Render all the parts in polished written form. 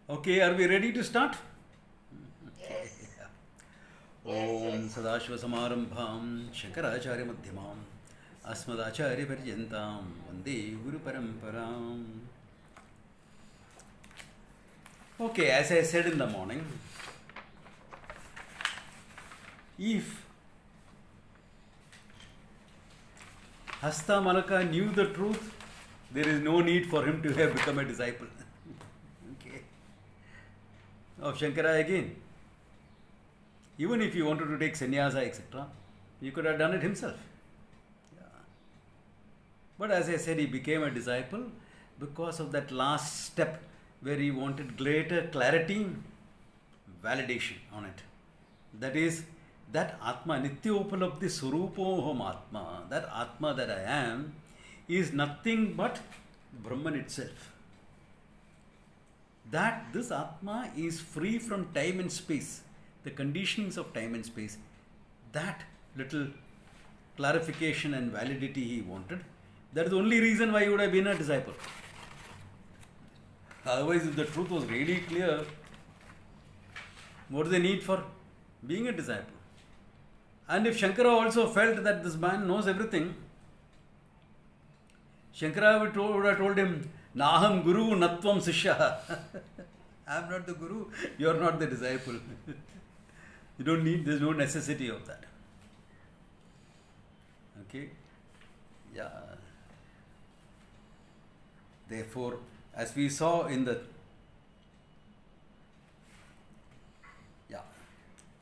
Okay, are we ready to start? Yes. Om Yes. Sadashiva Samarambham Shankaracharya Madhyamam Asmadacharya Paryantam Vande Guru Paramparam. Okay, as I said in the morning, if Hastamalaka knew the truth, there is no need for him to have become a disciple. Okay. Of Shankara again. Even if he wanted to take sannyasa, etc., he could have done it himself. Yeah. But as I said, he became a disciple because of that last step where he wanted greater clarity, validation on it. That is, that Atma, Nitya Upalabdhi Surupoham Atma, that Atma that I am, is nothing but Brahman itself. That this Atma is free from time and space, the conditionings of time and space. That little clarification and validity he wanted. That is the only reason why he would have been a disciple. Otherwise, if the truth was really clear, what is the need for being a disciple? And if Shankara also felt that this man knows everything, Shankara would have told him, Naham Guru Natvam Sishya. I am not the Guru, you are not the disciple. You don't need, there is no necessity of that. Okay? Yeah. Therefore, as we saw in the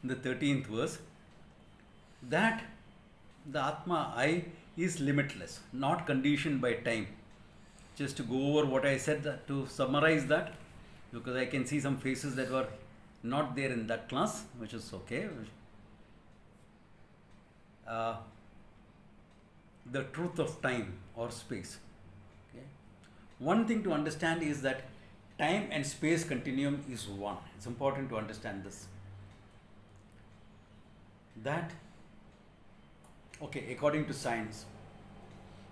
13th verse, that the Atma I is limitless, not conditioned by time. Just to go over what I said, to summarize that, because I can see some faces that were not there in that class, which is okay. The truth of time or space. Okay. One thing to understand is that time and space continuum is one. It's important to understand this. That, okay, according to science,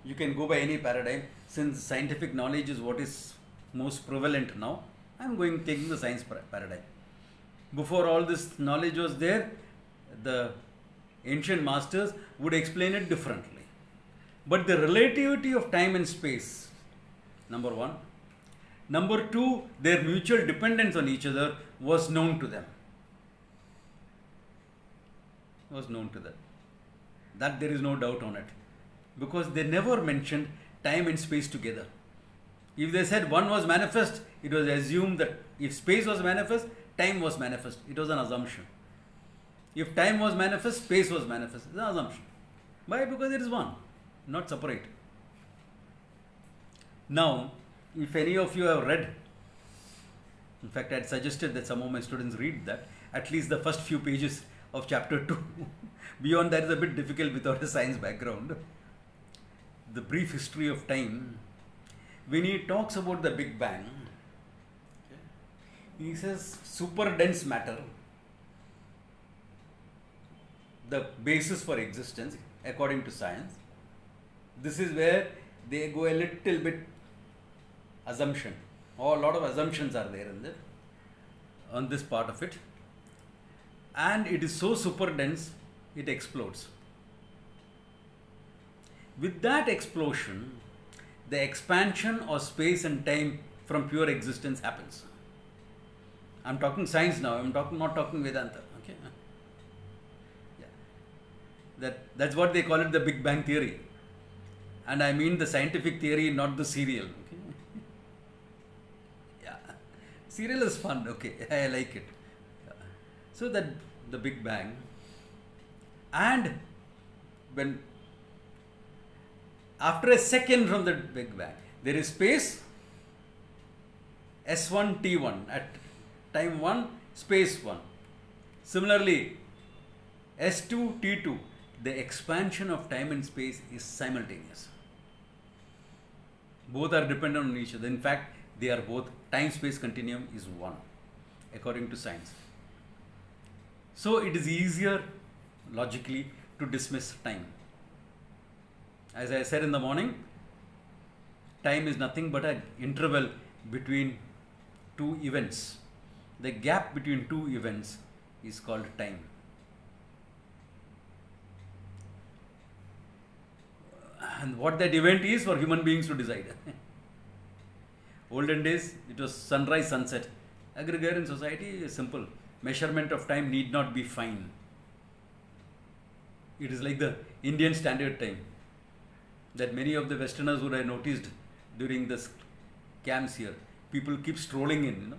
you can go by any paradigm. Since scientific knowledge is what is most prevalent now, I'm taking the science paradigm. Before all this knowledge was there, the ancient masters would explain it differently. But the relativity of time and space, number one. Number two, their mutual dependence on each other was known to them. That there is no doubt on it. Because they never mentioned time and space together. If they said one was manifest, it was assumed that if space was manifest, time was manifest. It was an assumption. If time was manifest, space was manifest. It's an assumption. Why? Because it is one, not separate. Now, if any of you have read, in fact, I had suggested that some of my students read that, at least the first few pages of chapter 2. Beyond that is a bit difficult without a science background. The brief history of time, when he talks about the Big Bang, he says super dense matter, the basis for existence according to science. This is where they go a little bit assumption, or a lot of assumptions are there in on this part of it, and it is so super dense it explodes. With that explosion, the expansion of space and time from pure existence happens. I'm talking science now. I'm not talking Vedanta. Okay. Yeah. That's what they call it, the Big Bang theory. And I mean the scientific theory, not the serial. Okay. Yeah. Serial is fun. Okay. I like it. Yeah. So that the Big Bang, and when after a second from the Big Bang, there is space S1 T1 at time 1, space 1. Similarly, S2 T2, the expansion of time and space is simultaneous. Both are dependent on each other. In fact, they are both, time space continuum is one, according to science. So it is easier logically to dismiss time. As I said in the morning, time is nothing but an interval between two events. The gap between two events is called time. And what that event is for human beings to decide. Olden days, it was sunrise, sunset. Agrarian society is simple. Measurement of time need not be fine. It is like the Indian Standard Time that many of the Westerners would have noticed during the camps here. People keep strolling in,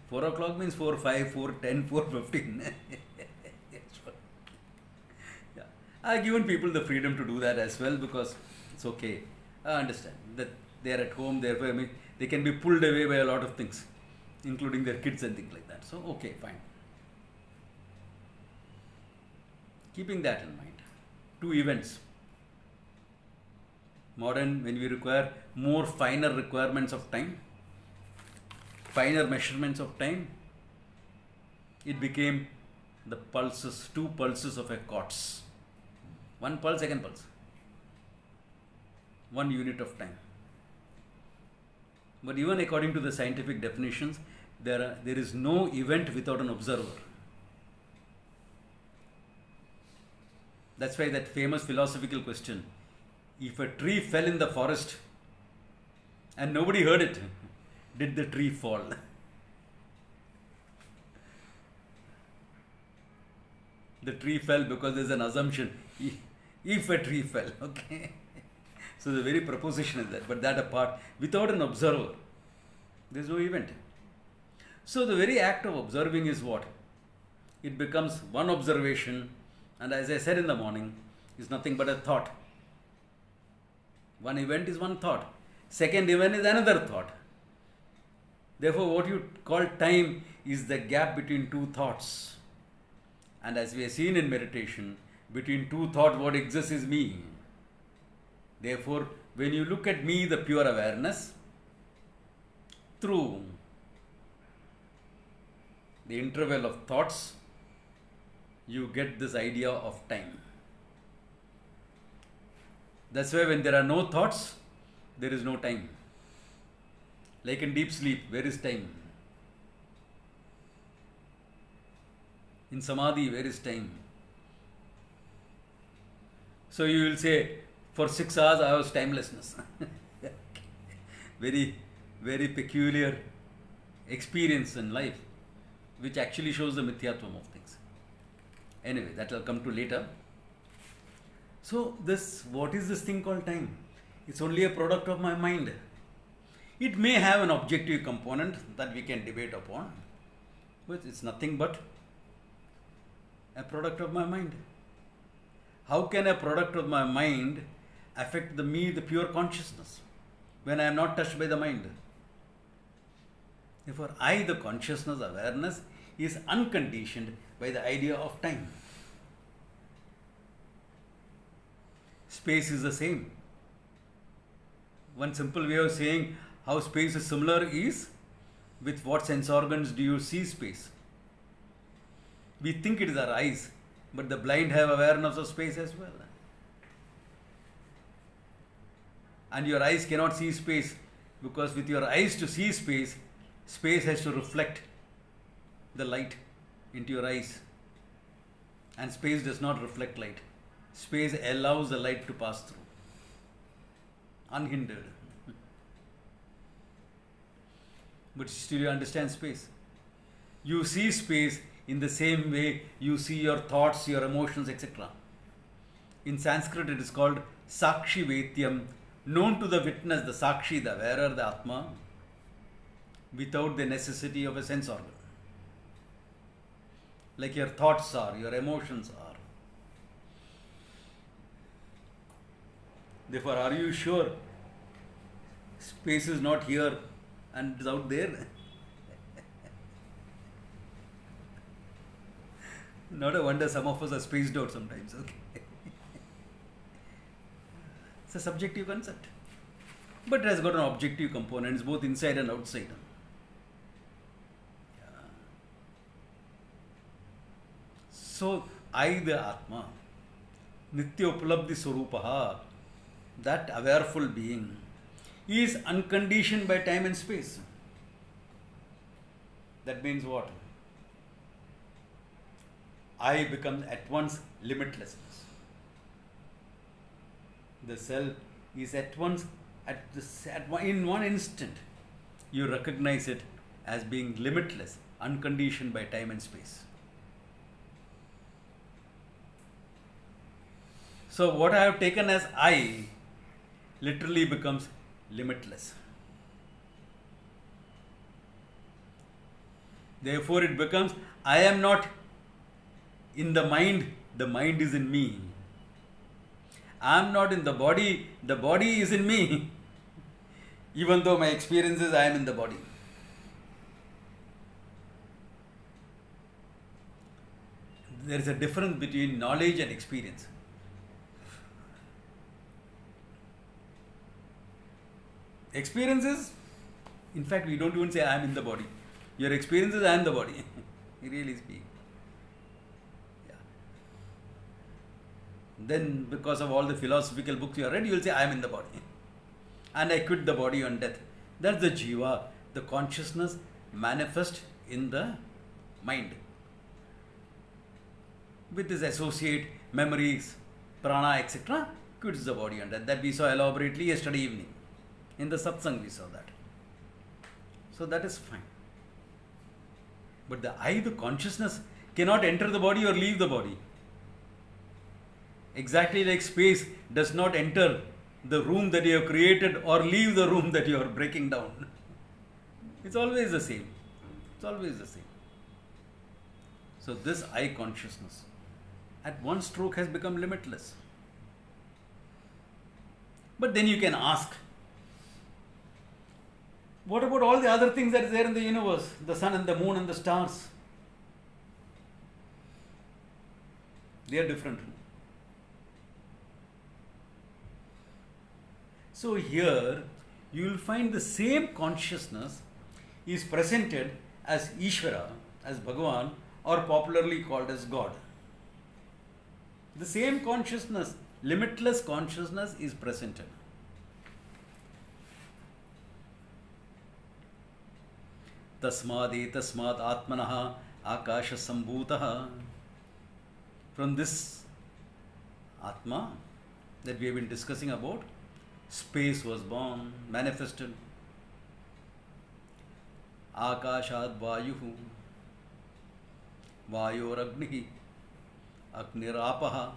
4 o'clock means 4:05, 4:10, 4:15. Yeah. I've given people the freedom to do that as well because it's okay. I understand that they are at home, therefore they can be pulled away by a lot of things, including their kids and things like that. So, okay, fine. Keeping that in mind, two events. Modern, when we require more finer requirements of time, finer measurements of time, it became the pulses, two pulses of a quartz. One pulse, second pulse. One unit of time. But even according to the scientific definitions, there is no event without an observer. That's why that famous philosophical question, if a tree fell in the forest and nobody heard it, did the tree fall? The tree fell because there's an assumption, if a tree fell, okay? So the very proposition is that, but that apart, without an observer, there's no event. So the very act of observing is what? It becomes one observation, and as I said in the morning, is nothing but a thought. One event is one thought. Second event is another thought. Therefore, what you call time is the gap between two thoughts. And as we have seen in meditation, between two thoughts, what exists is me. Therefore, when you look at me, the pure awareness, through the interval of thoughts, you get this idea of time. That's why when there are no thoughts, there is no time. Like in deep sleep, where is time? In samadhi, where is time? So you will say, for 6 hours I was timelessness. Very, very peculiar experience in life, which actually shows the mithyatvam of things. Anyway, that will come to later. So what is this thing called time? It's only a product of my mind. It may have an objective component that we can debate upon, but it's nothing but a product of my mind. How can a product of my mind affect the pure consciousness, when I am not touched by the mind? Therefore, the consciousness, awareness, is unconditioned by the idea of time. Space is the same. One simple way of saying how space is similar is, with what sense organs do you see space? We think it is our eyes, but the blind have awareness of space as well. And your eyes cannot see space, because with your eyes to see space, space has to reflect the light into your eyes. And space does not reflect light. Space allows the light to pass through, unhindered. But still you understand space. You see space in the same way you see your thoughts, your emotions, etc. In Sanskrit it is called Sakshi Vetyam, known to the witness, the Sakshi, the wearer, the Atma, without the necessity of a sense organ. Like your thoughts are, your emotions are. Therefore, are you sure space is not here and is out there? Not a wonder some of us are spaced out sometimes. Okay. It's a subjective concept. But it has got an objective component. It's both inside and outside. Yeah. So, the Atma, Nitya Upalabdhi Swarupaha, that awareful being, is unconditioned by time and space. That means what? I becomes at once limitlessness. The self is at once, in one instant, you recognize it as being limitless, unconditioned by time and space. So what I have taken as I literally becomes limitless. Therefore it becomes, I am not in the mind is in me. I am not in the body is in me. Even though my experience is I am in the body. There is a difference between knowledge and experience. Experiences, in fact, we don't even say I am in the body. Your experience is I am the body. Really speak. Yeah. Then, because of all the philosophical books you have read, you will say I am in the body. And I quit the body on death. That's the jiva, the consciousness manifest in the mind. With its associate memories, prana, etc., quits the body on death. That we saw elaborately yesterday evening. In the satsang we saw that. So that is fine. But the I, the consciousness, cannot enter the body or leave the body. Exactly like space does not enter the room that you have created or leave the room that you are breaking down. It's always the same. It's always the same. So this I consciousness at one stroke has become limitless. But then you can ask, what about all the other things that is there in the universe? The sun and the moon and the stars. They are different. So here you will find the same consciousness is presented as Ishvara, as Bhagavan, or popularly called as God. The same consciousness, limitless consciousness is presented. Tasmad atmanaha akasha sambhutaha. From this Atma that we have been discussing about, space was born, manifested. Akashad vayuhu, vayor agnihi, agnirapaha,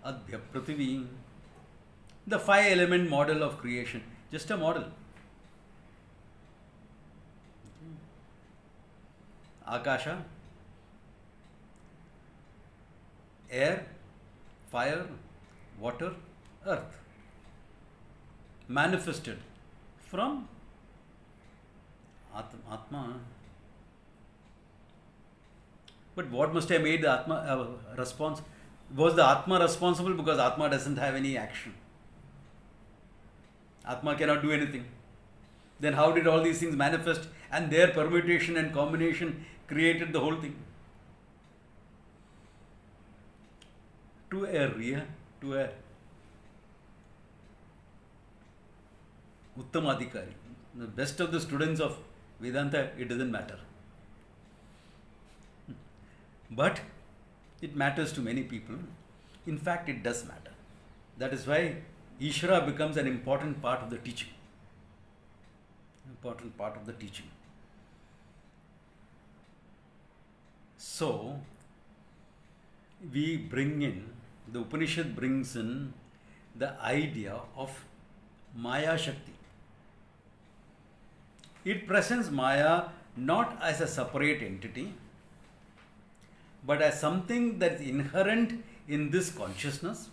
adbhya prithvi. The 5-element model of creation, just a model. Akasha, air, fire, water, earth, manifested from Atma. But what must have made the Atma response? Was the Atma responsible? Because Atma doesn't have any action. Atma cannot do anything. Then how did all these things manifest, and their permutation and combination created the whole thing? To air, to air. Uttamadhikari, the best of the students of Vedanta, it doesn't matter. But it matters to many people. In fact, it does matter. That is why Ishvara becomes an important part of the teaching. Important part of the teaching. So, we bring in, the Upanishad brings in the idea of Maya Shakti. It presents Maya not as a separate entity, but as something that is inherent in this consciousness,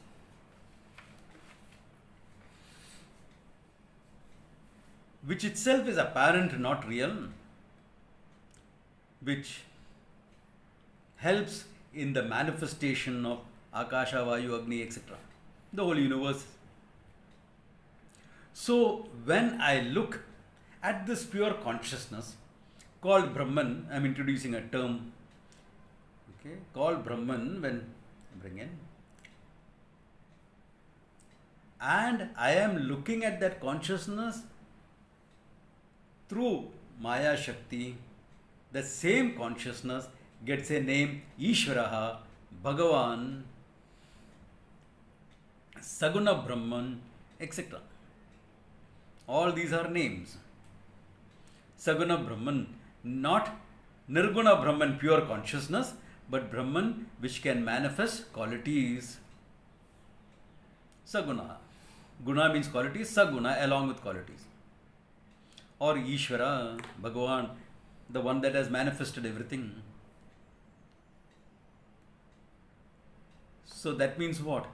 which itself is apparent, not real, which helps in the manifestation of Akasha, Vayu, Agni, etc. The whole universe. So, when I look at this pure consciousness called Brahman, I am introducing a term, okay, called Brahman, when I bring in, and I am looking at that consciousness through Maya Shakti, the same consciousness gets a name Ishvaraha, Bhagavan, Saguna Brahman, etc. All these are names. Saguna Brahman, not Nirguna Brahman, pure consciousness, but Brahman which can manifest qualities. Saguna. Guna means qualities, Saguna along with qualities. Or Ishvara, Bhagavan, the one that has manifested everything. So that means what?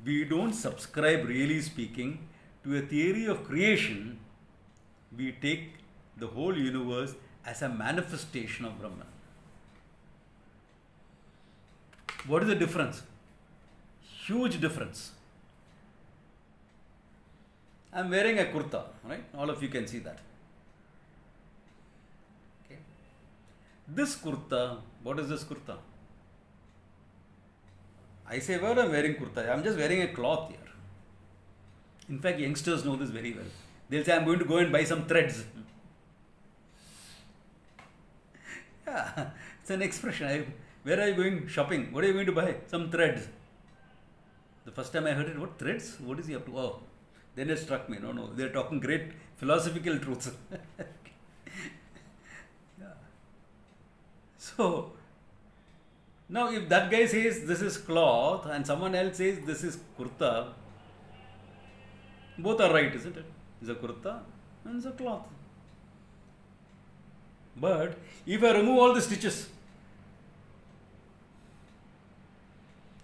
We don't subscribe, really speaking, to a theory of creation. We take the whole universe as a manifestation of Brahman. What is the difference? Huge difference. I am wearing a kurta, right? All of you can see that. Okay. This kurta, what is this kurta? I say, well, I am wearing kurta. I am just wearing a cloth here. In fact, youngsters know this very well. They'll say, I am going to go and buy some threads. Yeah, it's an expression. Where are you going shopping? What are you going to buy? Some threads. The first time I heard it, what threads? What is he up to? Oh, then it struck me. No, they're talking great philosophical truths. Yeah. So, now if that guy says this is cloth and someone else says this is kurta, both are right, isn't it? It's a kurta and it's a cloth. But if I remove all the stitches,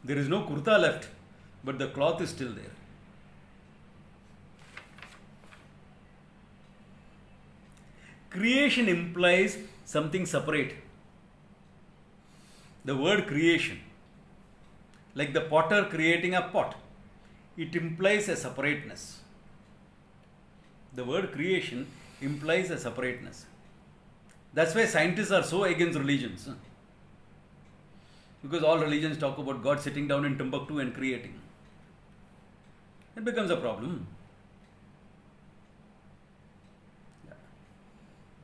there is no kurta left, but the cloth is still there. Creation implies something separate. The word creation, like the potter creating a pot, it implies a separateness. The word creation implies a separateness. That's why scientists are so against religions. Because all religions talk about God sitting down in Timbuktu and creating. It becomes a problem. Yeah.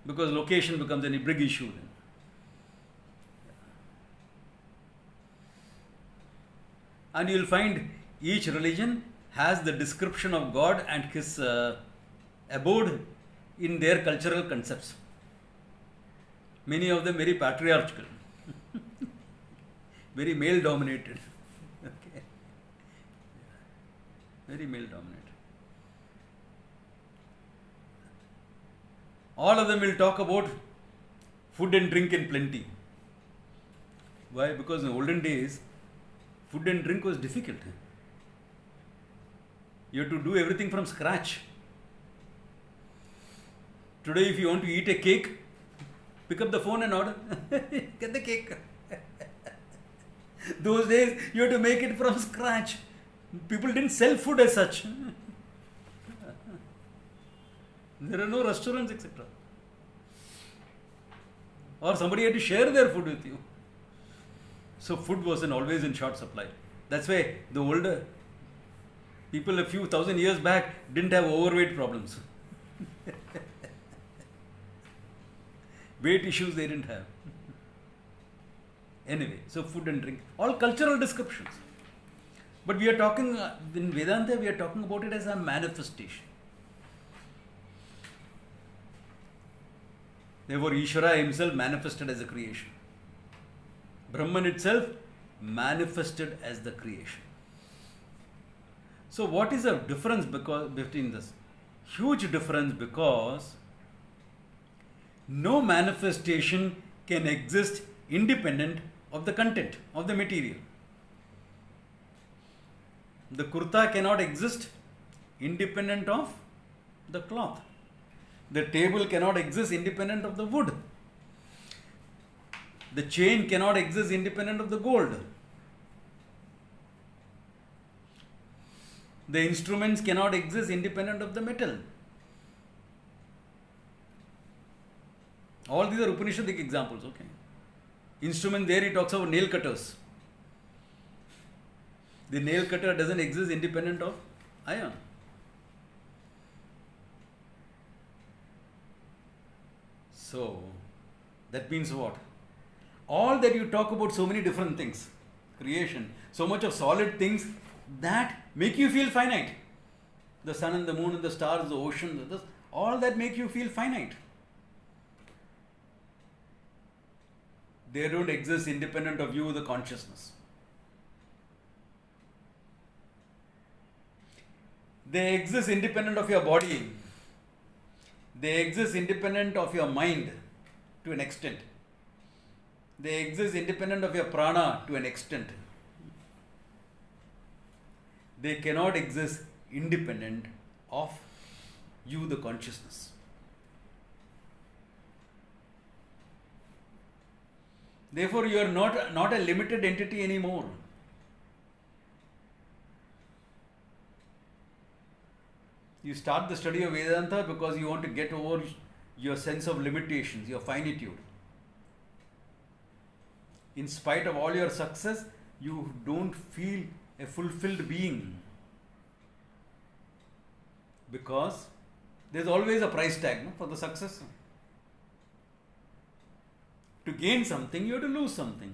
Because location becomes a big issue then. And you will find each religion has the description of God and his abode in their cultural concepts. Many of them very patriarchal, very male dominated. Okay. Very male dominated. All of them will talk about food and drink in plenty. Why? Because in the olden days, food and drink was difficult. You have to do everything from scratch. Today, if you want to eat a cake, pick up the phone and order. Get the cake. Those days, you had to make it from scratch. People didn't sell food as such. There are no restaurants, etc. Or somebody had to share their food with you. So food wasn't always in short supply. That's why the older people a few thousand years back didn't have overweight problems. Weight issues they didn't have. Anyway, so food and drink, all cultural descriptions. But we are talking, in Vedanta, we are talking about it as a manifestation. Therefore, Ishvara himself manifested as a creation. Brahman itself manifested as the creation. So, what is the difference between this? Huge difference, because no manifestation can exist independent of the content of the material. The kurta cannot exist independent of the cloth. The table cannot exist independent of the wood. The chain cannot exist independent of the gold. The instruments cannot exist independent of the metal. All these are Upanishadic examples, okay. Instrument, there he talks about nail cutters. The nail cutter doesn't exist independent of iron. So, that means what? All that you talk about so many different things, creation, so much of solid things that make you feel finite. The sun and the moon and the stars, the ocean, all that make you feel finite. They don't exist independent of you, the consciousness. They exist independent of your body. They exist independent of your mind to an extent. They exist independent of your prana to an extent. They cannot exist independent of you, the consciousness. Therefore, you are not a limited entity anymore. You start the study of Vedanta because you want to get over your sense of limitations, your finitude. In spite of all your success, you don't feel a fulfilled being. Because there's always a price tag, no, for the success. To gain something, you have to lose something.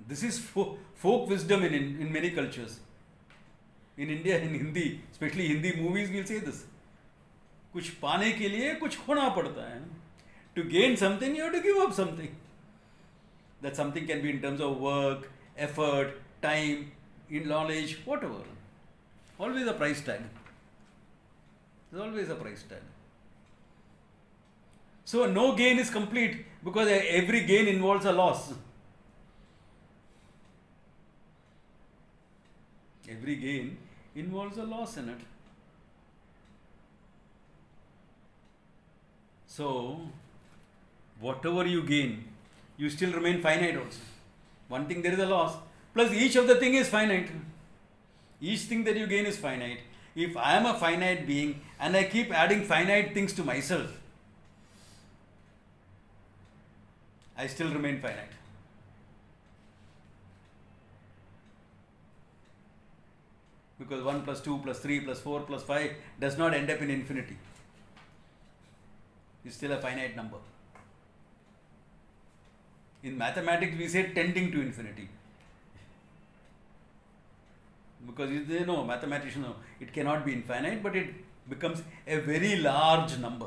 This is folk wisdom in many cultures. In India, in Hindi, especially Hindi movies, we'll say this. कुछ पाने के लिए कुछ खोना पड़ता है. To gain something, you have to give up something. That something can be in terms of work, effort, time, knowledge, whatever. Always a price tag. There's always a price tag. So no gain is complete because every gain involves a loss. Every gain involves a loss in it. So, whatever you gain, you still remain finite also. One thing, there is a loss. Plus each of the thing is finite. Each thing that you gain is finite. If I am a finite being and I keep adding finite things to myself, I still remain finite. Because 1 plus 2 plus 3 plus 4 plus 5 does not end up in infinity. It's still a finite number. In mathematics, we say tending to infinity. Because they know, mathematicians know, it cannot be infinite, but it becomes a very large number.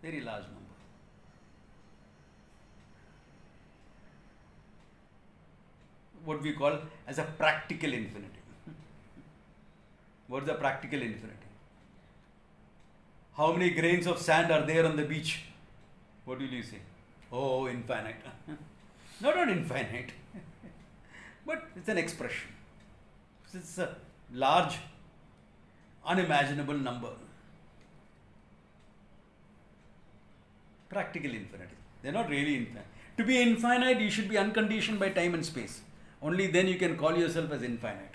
Very large number. What we call as a practical infinity. What is a practical infinity? How many grains of sand are there on the beach? What will you say? Oh, infinite. No, not infinite. But it's an expression. It's a large, unimaginable number. Practical infinity. They're not really infinite. To be infinite, you should be unconditioned by time and space. Only then you can call yourself as infinite.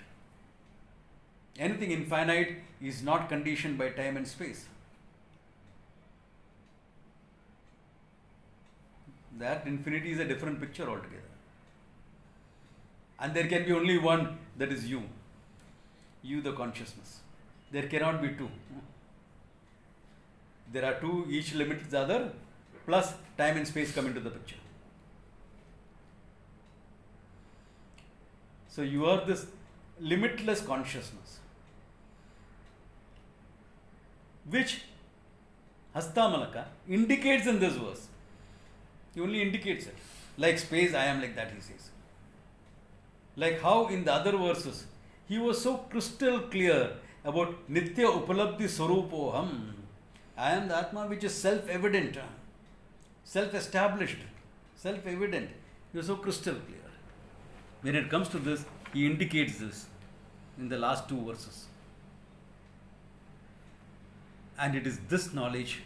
Anything infinite is not conditioned by time and space. That infinity is a different picture altogether. And there can be only one, that is you. You, the consciousness. There cannot be two. There are two, each limits the other, plus time and space come into the picture. So you are this limitless consciousness, which Hastamalaka indicates in this verse. He only indicates it. Like space, I am like that, he says. Like how in the other verses, he was so crystal clear about Nitya Upalabdhi Swarupoham. I am the Atma which is self-evident, self-established, self-evident. He was so crystal clear. When it comes to this, he indicates this in the last two verses. And it is this knowledge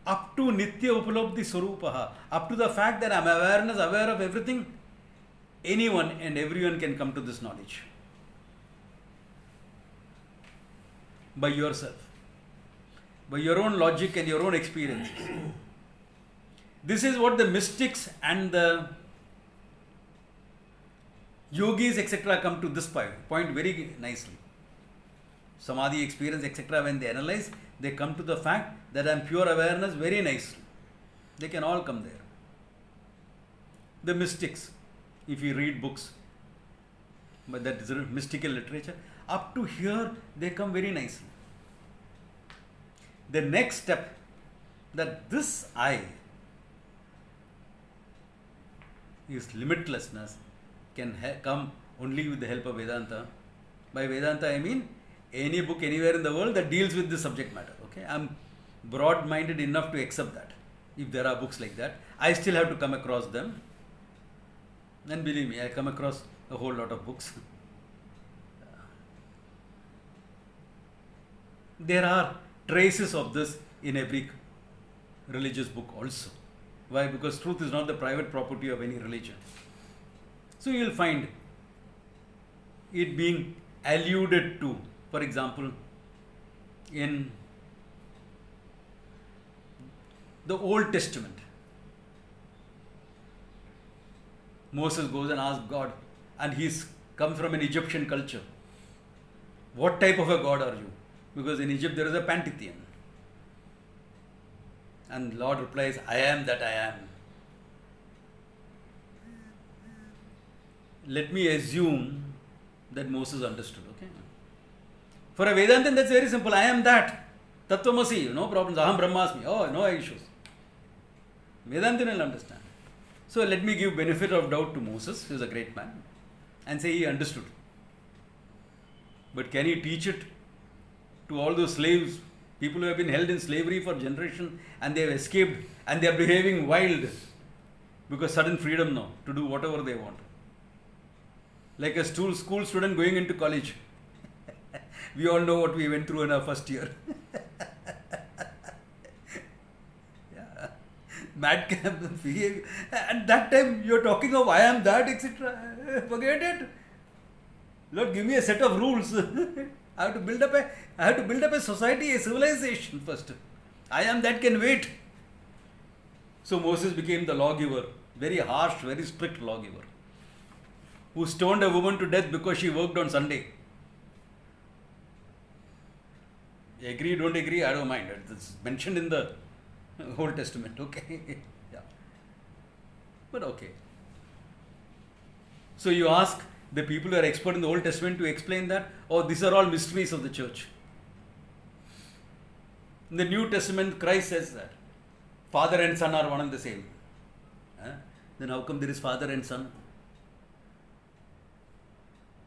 up to Nitya Upalabdhi Swarupaha, up to the fact that I am aware of everything, anyone and everyone can come to this knowledge. By yourself. By your own logic and your own experiences. This is what the mystics and the yogis, etc., come to this point very nicely. Samadhi experience, etc., when they analyze, they come to the fact that I am pure awareness very nicely. They can all come there. the mystics, if you read books, but that is mystical literature, up to here they come very nicely. The next step, that this I is limitlessness, can come only with the help of Vedanta. By Vedanta I mean any book anywhere in the world that deals with this subject matter. Okay, I'm broad-minded enough to accept that. If there are books like that, I still have to come across them. And believe me, I come across a whole lot of books. There are traces of this in every religious book also. Why? Because truth is not the private property of any religion. So you will find it being alluded to. For example, in the Old Testament, Moses goes and asks God, and he's come from an Egyptian culture. What type of a God are you? Because in Egypt there is a pantheon. And Lord replies, I am that I am. Let me assume that Moses understood. Okay. For a Vedantin, that's very simple. I am that. Tattvamasi, no problems. Aham Brahmasmi. Oh, no issues. Vedantin will understand. So let me give benefit of doubt to Moses, who is a great man, and say he understood. But can he teach it to all those slaves, people who have been held in slavery for generations, and they have escaped and they are behaving wild because sudden freedom now to do whatever they want? Like a school student going into college. We all know what we went through in our first year. Yeah. Madcap behavior. At that time you are talking of I am that, etc. Forget it. Lord, give me a set of rules. I have to build up a society, a civilization first. I am that can wait. So Moses became the lawgiver, very harsh, very strict lawgiver, who stoned a woman to death because she worked on Sunday. Agree, don't agree, I don't mind. It's mentioned in the Old Testament, okay? Yeah. But okay. So you ask the people who are expert in the Old Testament to explain that, oh, these are all mysteries of the church. In the New Testament, Christ says that Father and Son are one and the same. Then how come there is Father and Son?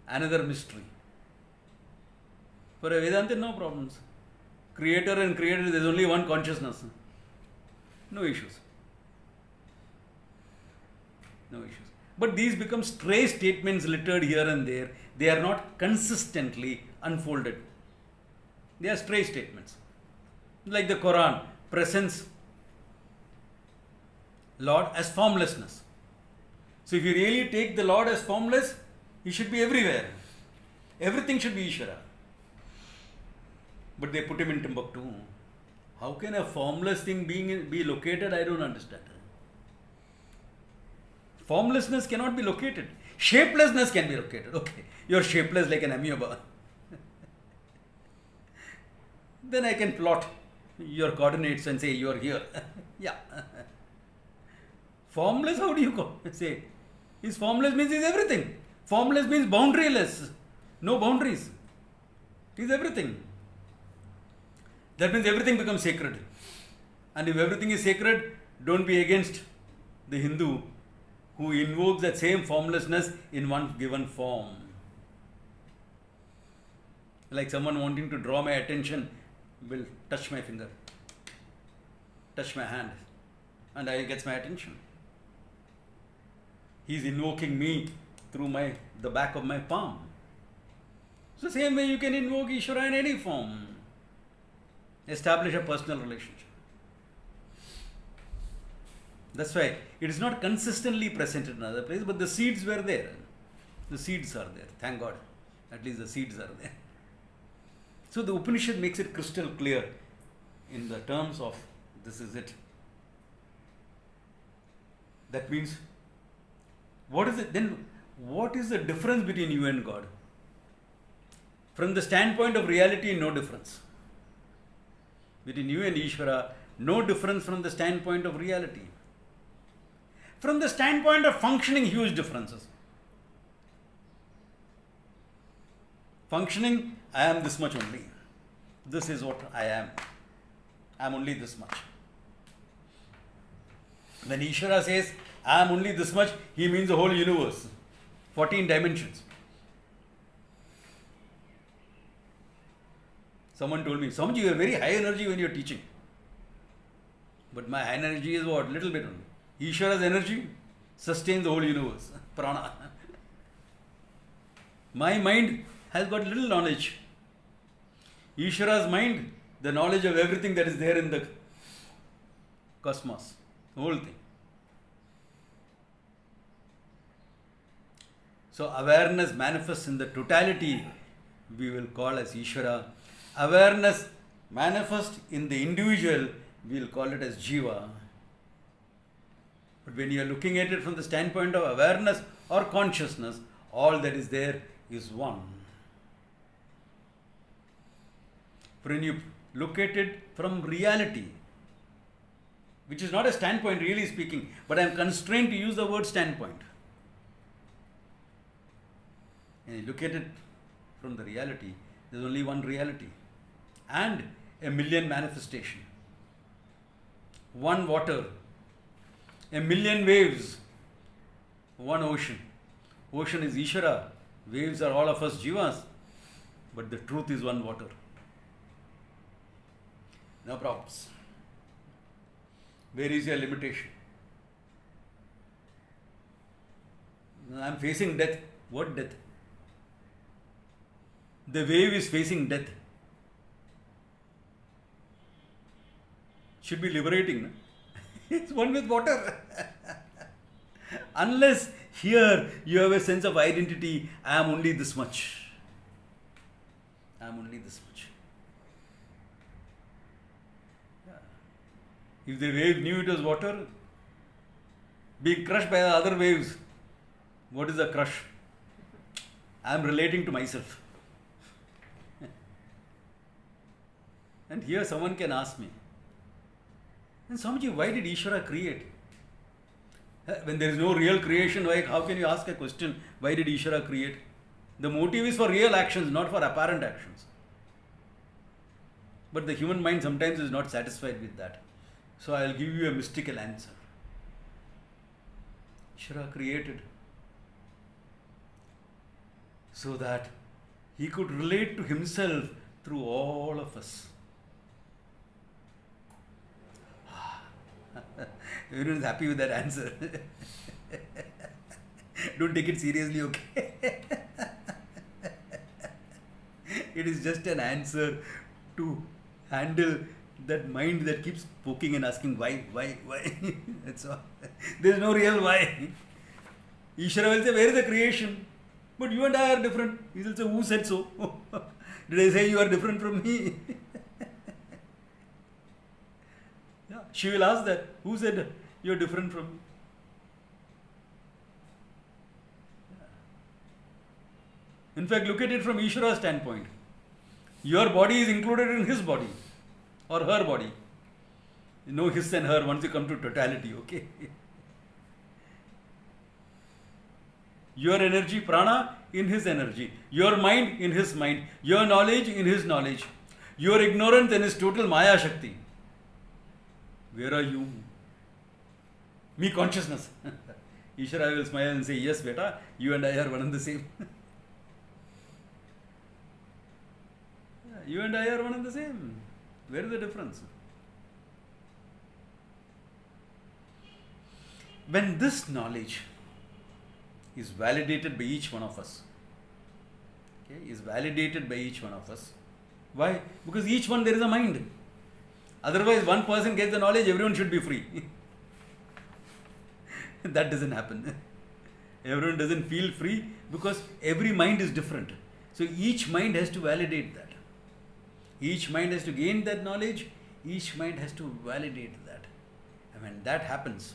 Another mystery. For a Vedantin, no problems. Creator and created, there is only one consciousness. No issues. No issues. But these become stray statements littered here and there. They are not consistently unfolded. They are stray statements. Like the Quran presents Lord as formlessness. So if you really take the Lord as formless, He should be everywhere. Everything should be Ishvara. But they put Him in Timbuktu. How can a formless thing be located? I don't understand. Formlessness cannot be located. Shapelessness can be located. Okay, you are shapeless like an amoeba. Then I can plot your coordinates and say you are here. Yeah. Formless, how do you say? Is formless means is everything. Formless means boundaryless. No boundaries. It is everything. That means everything becomes sacred. And if everything is sacred, don't be against the Hindu who invokes that same formlessness in one given form. Like someone wanting to draw my attention will touch my finger, touch my hand, and I gets my attention. He is invoking me through the back of my palm. So same way you can invoke Ishvara in any form. Establish a personal relationship. That's why it is not consistently present in another place, but the seeds were there. The seeds are there. Thank God. At least the seeds are there. So the Upanishad makes it crystal clear in the terms of this is it. That means, what is it then? What is the difference between you and God? From the standpoint of reality, no difference. Between you and Ishvara, no difference from the standpoint of reality. From the standpoint of functioning, huge differences. Functioning, I am this much only. This is what I am. I am only this much. When Ishvara says, I am only this much, he means the whole universe. 14 dimensions. Someone told me, Swamiji, you have very high energy when you are teaching. But my high energy is what? Little bit only. Ishvara's energy sustains the whole universe. Prana. My mind has got little knowledge. Ishvara's mind, the knowledge of everything that is there in the cosmos. The whole thing. So awareness manifests in the totality we will call as Ishvara. Awareness manifests in the individual, we will call it as Jiva. But when you are looking at it from the standpoint of awareness or consciousness, all that is there is one. When you look at it from reality, which is not a standpoint really speaking, but I am constrained to use the word standpoint. And you look at it from the reality, there is only one reality and a million manifestation. One water, a million waves, one ocean. Ocean is Ishvara, waves are all of us Jivas, but the truth is one water. No problems. Where is your limitation? I am facing death. What death? The wave is facing death. Should be liberating. No? It's one with water. Unless here you have a sense of identity, I am only this much. I am only this much. If the wave knew it was water, being crushed by the other waves, what is the crush? I am relating to myself. And here someone can ask me, and Swamiji, why did Ishvara create? When there is no real creation, how can you ask a question, why did Ishvara create? The motive is for real actions, not for apparent actions. But the human mind sometimes is not satisfied with that. So I will give you a mystical answer. Ishvara created so that he could relate to himself through all of us. Everyone is happy with that answer. Don't take it seriously, okay? It is just an answer to handle that mind that keeps poking and asking why. That's all. There is no real why. Ishvara will say, where is the creation? But you and I are different. He will say, who said so? Did I say you are different from me? Yeah, she will ask that. Who said you are different from me? In fact, look at it from Ishvara's standpoint. Your body is included in his body or her body. No his and her once you come to totality, okay? Your energy, prana, in his energy. Your mind, in his mind. Your knowledge, in his knowledge. Your ignorance, in his total Maya Shakti. Where are you? Me, consciousness. Ishvara will smile and say, yes, beta, you and I are one and the same. You and I are one and the same. Where is the difference? When this knowledge is validated by each one of us, okay, is validated by each one of us. Why? Because each one there is a mind. Otherwise, one person gets the knowledge, everyone should be free. That doesn't happen. Everyone doesn't feel free because every mind is different. So each mind has to validate that. Each mind has to gain that knowledge. Each mind has to validate that. And when that happens,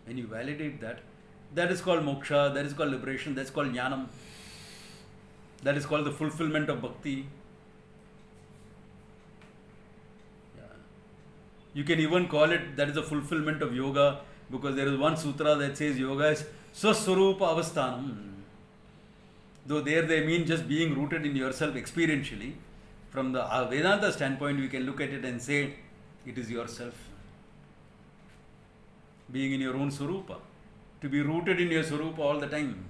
when you validate that, that is called moksha, that is called liberation, that is called jnanam. That is called the fulfillment of bhakti. Yeah. You can even call it, that is the fulfillment of yoga. because there is one sutra that says yoga is swaswarupa avasthanam. Though there they mean just being rooted in yourself experientially. From the Vedanta standpoint, we can look at it and say it is yourself. Being in your own swarupa. To be rooted in your swarupa all the time.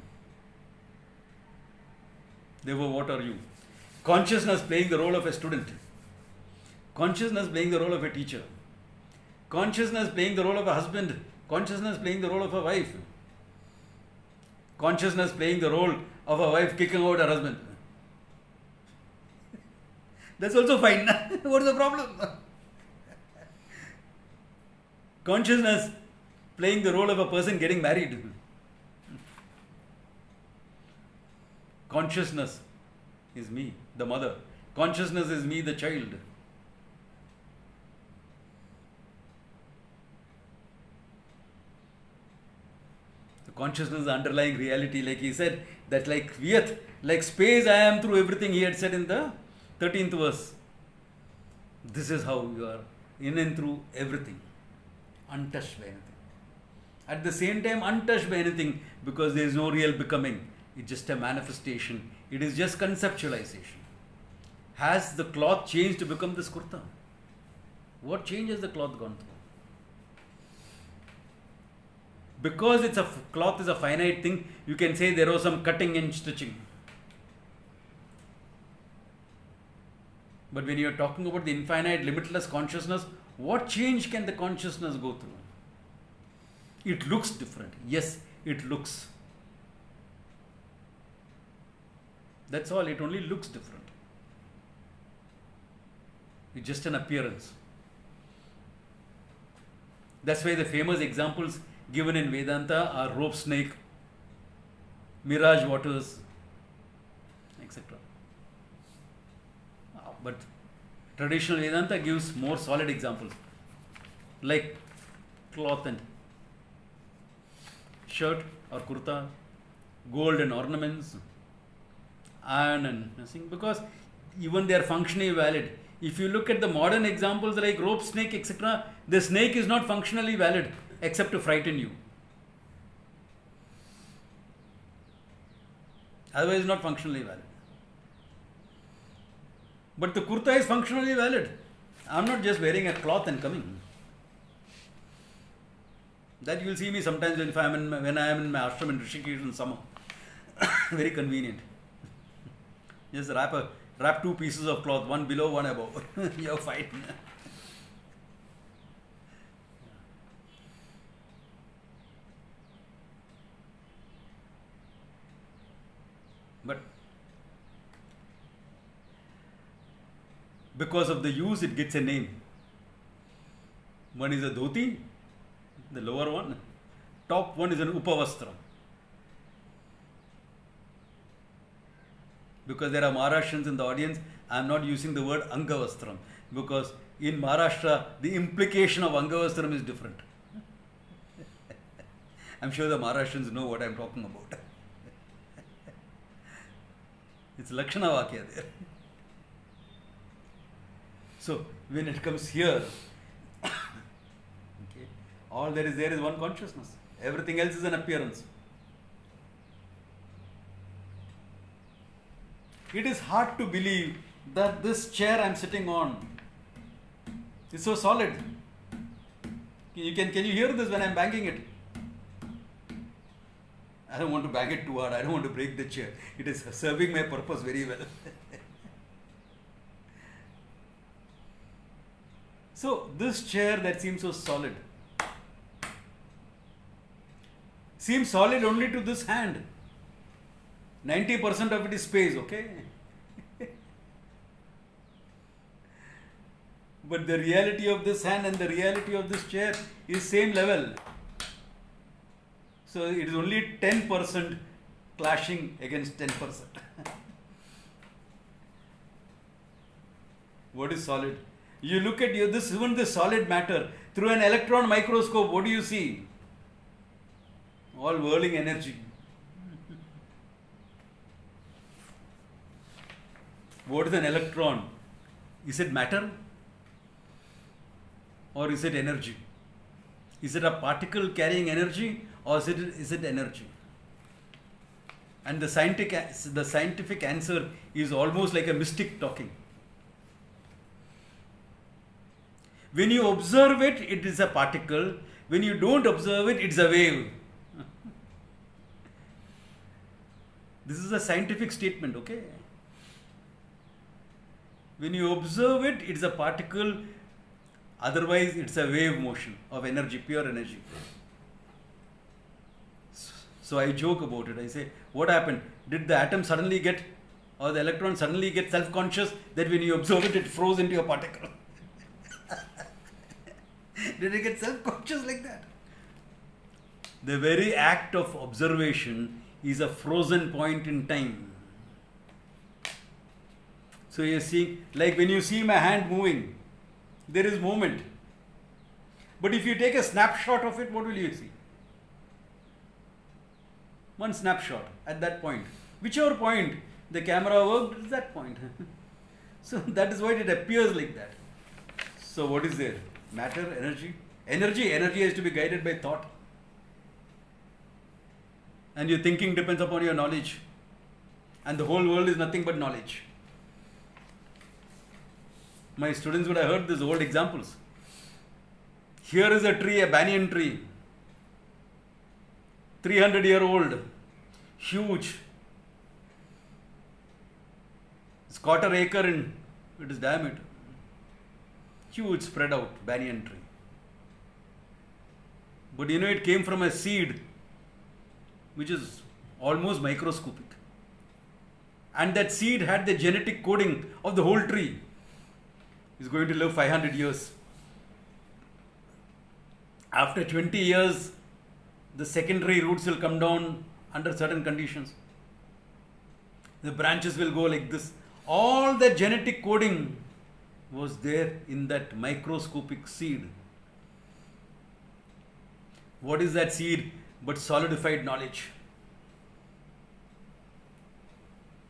Therefore, what are you? Consciousness playing the role of a student. Consciousness playing the role of a teacher. Consciousness playing the role of a husband. Consciousness playing the role of a wife. Consciousness playing the role of a wife kicking out her husband. That's also fine. What's the problem? Consciousness playing the role of a person getting married. Consciousness is me, the mother. Consciousness is me, the child. The consciousness is the underlying reality, like he said, that like Vyat, like space I am through everything, he had said in the 13th verse. This is how you are, in and through everything, untouched by anything. At the same time, untouched by anything, because there is no real becoming. It's just a manifestation. It is just conceptualization. Has the cloth changed to become this kurta? What change has the cloth gone through? Because cloth is a finite thing, you can say there was some cutting and stitching. But when you are talking about the infinite, limitless consciousness, what change can the consciousness go through? It looks different. Yes, it looks. That's all. It only looks different. It's just an appearance. That's why the famous examples given in Vedanta are rope snake, mirage waters, etc. But traditional Vedanta gives more solid examples, like cloth and shirt or kurta, gold and ornaments, iron and nothing, because even they are functionally valid. If you look at the modern examples like rope snake, etc., the snake is not functionally valid except to frighten you. Otherwise, it's not functionally valid. But the kurta is functionally valid. I'm not just wearing a cloth and coming. That you will see me sometimes when I am in my ashram in Rishikesh in summer. Very convenient. Just wrap two pieces of cloth, one below, one above. You're fine. But because of the use, it gets a name. One is a dhoti, the lower one. Top one is an upavastram. Because there are Maharashtrians in the audience, I am not using the word Angavastram, because in Maharashtra the implication of Angavastram is different. I am sure the Maharashtrians know what I am talking about. It's Lakshana Vakya there. So when it comes here, okay, all there is one consciousness. Everything else is an appearance. It is hard to believe that this chair I am sitting on is so solid. Can you hear this when I am banging it? I don't want to bang it too hard. I don't want to break the chair. It is serving my purpose very well. So this chair that seems so solid seems solid only to this hand. 90% of it is space, okay? But the reality of this hand and the reality of this chair is same level. So it is only 10% clashing against 10%. What is solid? You look at even this solid matter through an electron microscope, what do you see? All whirling energy. What is an electron? Is it matter? Or is it energy? Is it a particle carrying energy, or is it energy? And the scientific answer is almost like a mystic talking. When you observe it, it is a particle. When you don't observe it, it's a wave. This is a scientific statement, okay? When you observe it, it's a particle. Otherwise, it's a wave motion of energy, pure energy. So I joke about it. I say, what happened? Did the atom suddenly get, or the electron suddenly get self-conscious that when you observe it, it froze into a particle? Did it get self-conscious like that? The very act of observation is a frozen point in time. So you see, like when you see my hand moving, there is movement. But if you take a snapshot of it, what will you see? One snapshot at that point. Whichever point the camera worked, is that point. So that is why it appears like that. So what is there? Matter, energy? Energy has to be guided by thought. And your thinking depends upon your knowledge. And the whole world is nothing but knowledge. My students would have heard these old examples. Here is a tree, a banyan tree. 300-year-old. Huge. It's 1/4 acre in its diameter. Huge spread out banyan tree. But it came from a seed which is almost microscopic. And that seed had the genetic coding of the whole tree. It's going to live 500 years. After 20 years, the secondary roots will come down under certain conditions. The branches will go like this. All the genetic coding was there in that microscopic seed. What is that seed but solidified knowledge?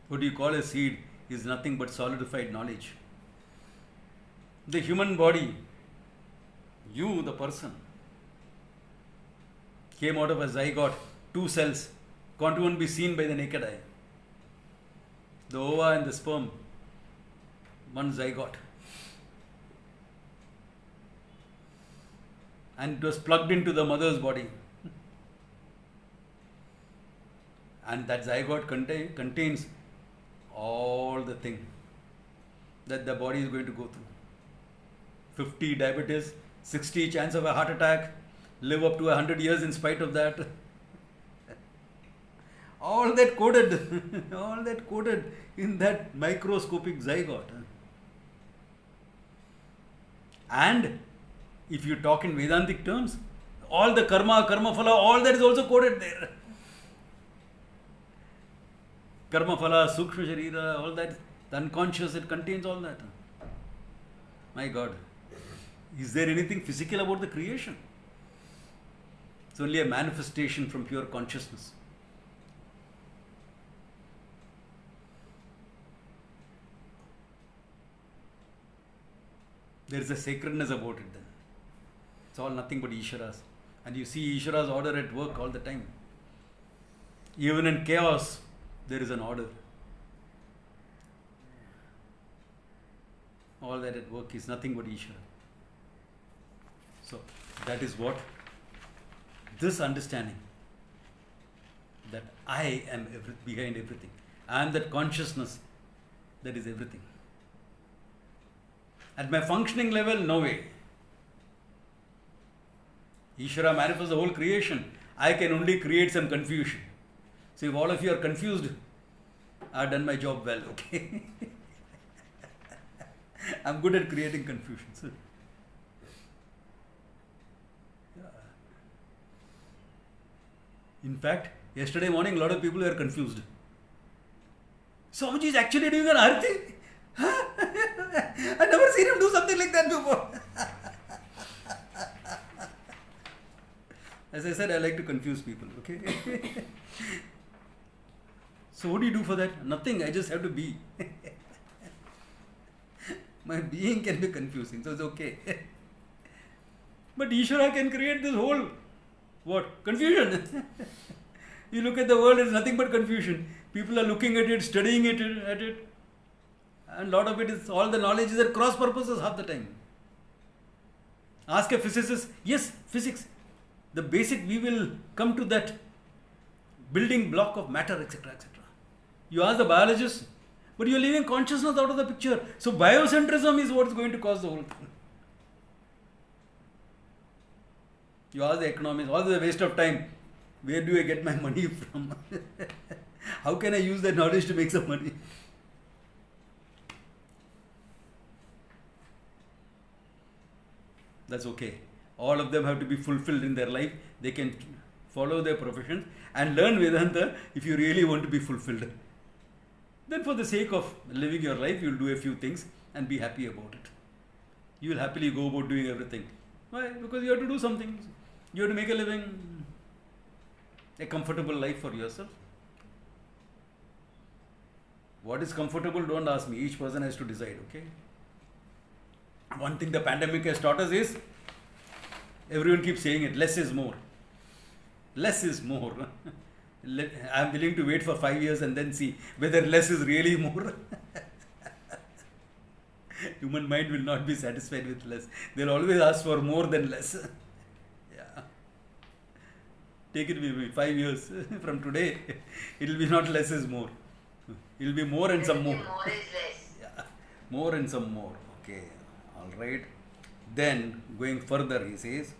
What do you call a seed is nothing but solidified knowledge. The human body, you, the person, came out of a zygote, 2 cells, can't even be seen by the naked eye. The ova and the sperm, one zygote. And it was plugged into the mother's body. And that zygote contains all the things that the body is going to go through. 50 diabetes, 60 chance of a heart attack, live up to 100 years in spite of that. All that coded in that microscopic zygote. And if you talk in Vedantic terms, all the karma phala, all that is also coded there. Karma phala, sukshma sharira, all that, the unconscious, it contains all that. My God, is there anything physical about the creation? It's only a manifestation from pure consciousness. There is a sacredness about it then. It's all nothing but Ishwaras. And you see Ishwara's order at work all the time. Even in chaos, there is an order. All that at work is nothing but Ishwara. So, that is what this understanding that I am behind everything. I am that consciousness that is everything. At my functioning level, no way. Ishvara manifests the whole creation. I can only create some confusion. So if all of you are confused, I've done my job well, okay? I'm good at creating confusion. So, yeah. In fact, yesterday morning, a lot of people were confused. Swamiji is actually doing an arati? I've never seen him do something like that before. As I said, I like to confuse people, okay? So what do you do for that? Nothing, I just have to be. My being can be confusing, so it's okay. But Ishvara can create this whole, what? Confusion. You look at the world, it's nothing but confusion. People are looking at it, studying it. And a lot of it is, all the knowledge is at cross purposes half the time. Ask a physicist, yes, physics. The basic, we will come to that building block of matter, etc., etc. You ask the biologist, but you are leaving consciousness out of the picture. So biocentrism is what is going to cause the whole thing. You ask the economists, all the waste of time. Where do I get my money from? How can I use that knowledge to make some money? That's okay. All of them have to be fulfilled in their life. They can follow their professions and learn Vedanta if you really want to be fulfilled. Then for the sake of living your life, you will do a few things and be happy about it. You will happily go about doing everything. Why? Because you have to do something. You have to make a living, a comfortable life for yourself. What is comfortable? Don't ask me. Each person has to decide, okay? One thing the pandemic has taught us is, everyone keeps saying it, less is more. Less is more. I'm willing to wait for 5 years and then see whether less is really more. Human mind will not be satisfied with less. They'll always ask for more than less. Yeah. Take it with me, 5 years from today, it will be not less is more. It will be more and some more. More is less. Yeah. More and some more. Okay. Alright. Then, going further, he says,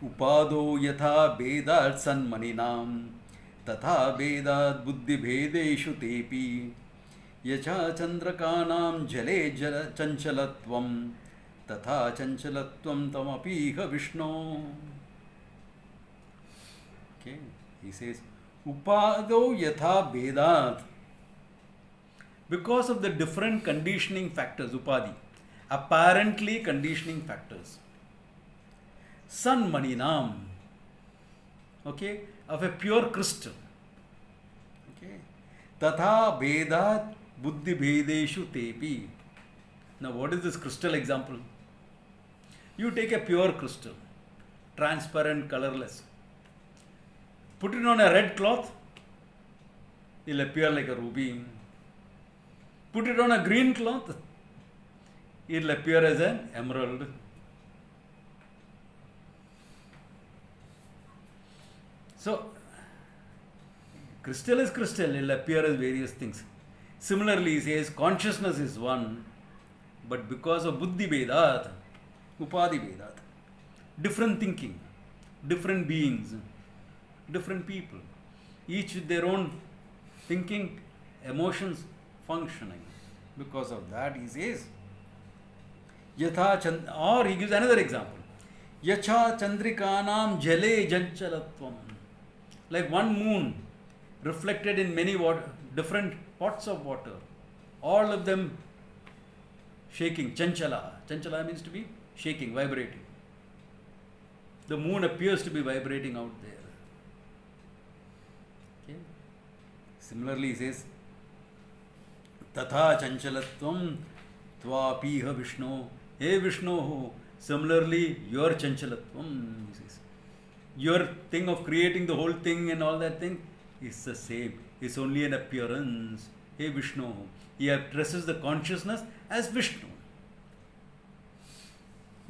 Upado yatha vedat sanmaninam tatha vedat buddhi bhedeshu tepi yacha chandrakanam jale jala chanchalatvam tatha chanchalatvam tamapiha Vishnu. Okay. He says, Upado yatha vedat. Because of the different conditioning factors, upadhi, apparently conditioning factors. Sun maninam, okay, of a pure crystal. Okay. Tatha vedat buddhi bhedeshu tepi. Now what is this crystal example? You take a pure crystal, transparent, colorless. Put it on a red cloth, it will appear like a ruby. Put it on a green cloth, it will appear as an emerald. So, crystal is crystal, it will appear as various things. Similarly, he says, consciousness is one, but because of buddhi vedat, upadhi vedat, different thinking, different beings, different people, each with their own thinking, emotions, functioning. Because of that, he says, Yatha or he gives another example. Yacha chandrikanam jale janchalatvam. Like one moon reflected in many different pots of water. All of them shaking. Chanchala. Chanchala means to be shaking, vibrating. The moon appears to be vibrating out there. Okay. Similarly, he says, Tatha chanchalatvam tvapiha Vishnu. Hey Vishnu, similarly your chanchalatvam, he says. Your thing of creating the whole thing and all that thing is the same. It's only an appearance. Hey Vishnu. He addresses the consciousness as Vishnu.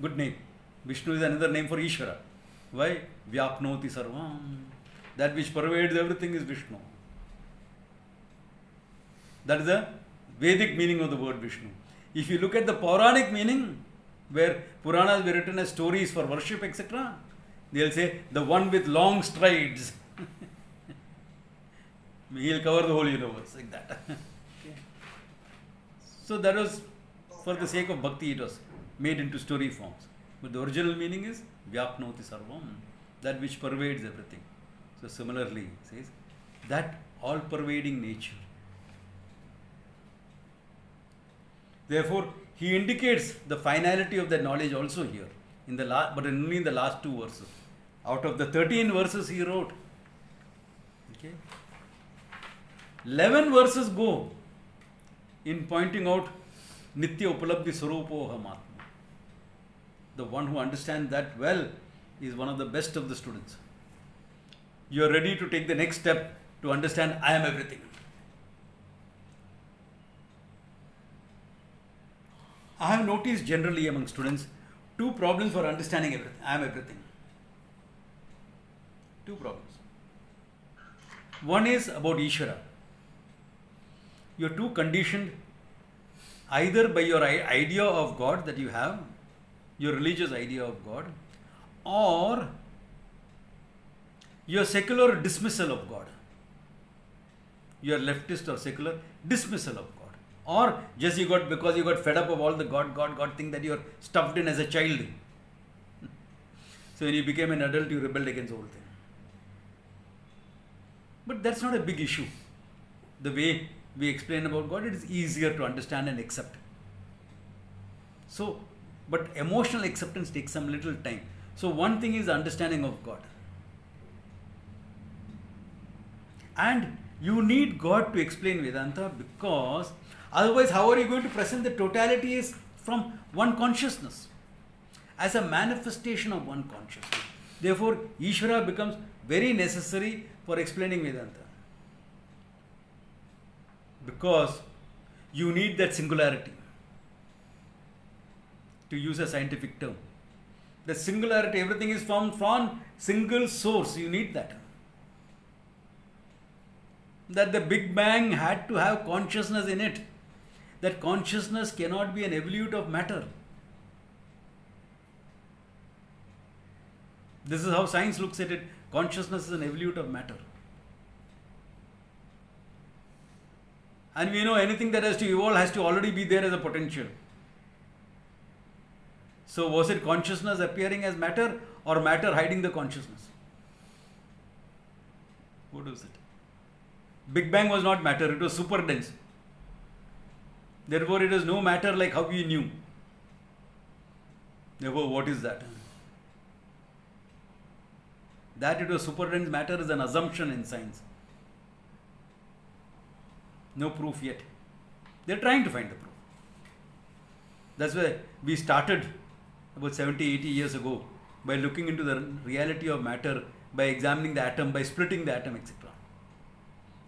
Good name. Vishnu is another name for Ishvara. Why? Vyapnoti sarvam. That which pervades everything is Vishnu. That is the Vedic meaning of the word Vishnu. If you look at the Puranic meaning, where Puranas were written as stories for worship, etc., they'll say, the one with long strides. He'll cover the whole universe, like that. Okay. So that was, for the sake of bhakti, it was made into story forms. But the original meaning is Vyapnoti sarvam, that which pervades everything. So similarly, it says, that all-pervading nature. Therefore, he indicates the finality of that knowledge also here, in the but only in the last 2 verses. Out of the 13 verses he wrote, okay, 11 verses go in pointing out Nitya Upalabdhi Swarupoham Atma. the one who understands that well is one of the best of the students. You are ready to take the next step to understand I am everything. I have noticed generally among students two problems for understanding everything. I am everything. Two problems. One is about Ishvara. You are too conditioned either by your idea of God that you have, your religious idea of God, or your secular dismissal of God. Your leftist or secular dismissal of God. Or just because you got fed up of all the God thing that you are stuffed in as a child. So when you became an adult, you rebelled against the whole thing. But that's not a big issue. The way we explain about God, it is easier to understand and accept. So, but emotional acceptance takes some little time. So one thing is understanding of God. And you need God to explain Vedanta, because otherwise how are you going to present the totality is from one consciousness, as a manifestation of one consciousness. Therefore, Ishvara becomes very necessary for explaining Vedanta. Because you need that singularity. To use a scientific term. The singularity, everything is from single source. You need that. That the Big Bang had to have consciousness in it. That consciousness cannot be an evolute of matter. This is how science looks at it. Consciousness is an evolute of matter. And we know anything that has to evolve has to already be there as a potential. So was it consciousness appearing as matter, or matter hiding the consciousness? What was it? Big Bang was not matter, it was super dense. Therefore it is no matter like how we knew. Therefore what is that? That it was super dense matter is an assumption in science. No proof yet. They are trying to find the proof. That's why we started about 70, 80 years ago by looking into the reality of matter, by examining the atom, by splitting the atom, etc.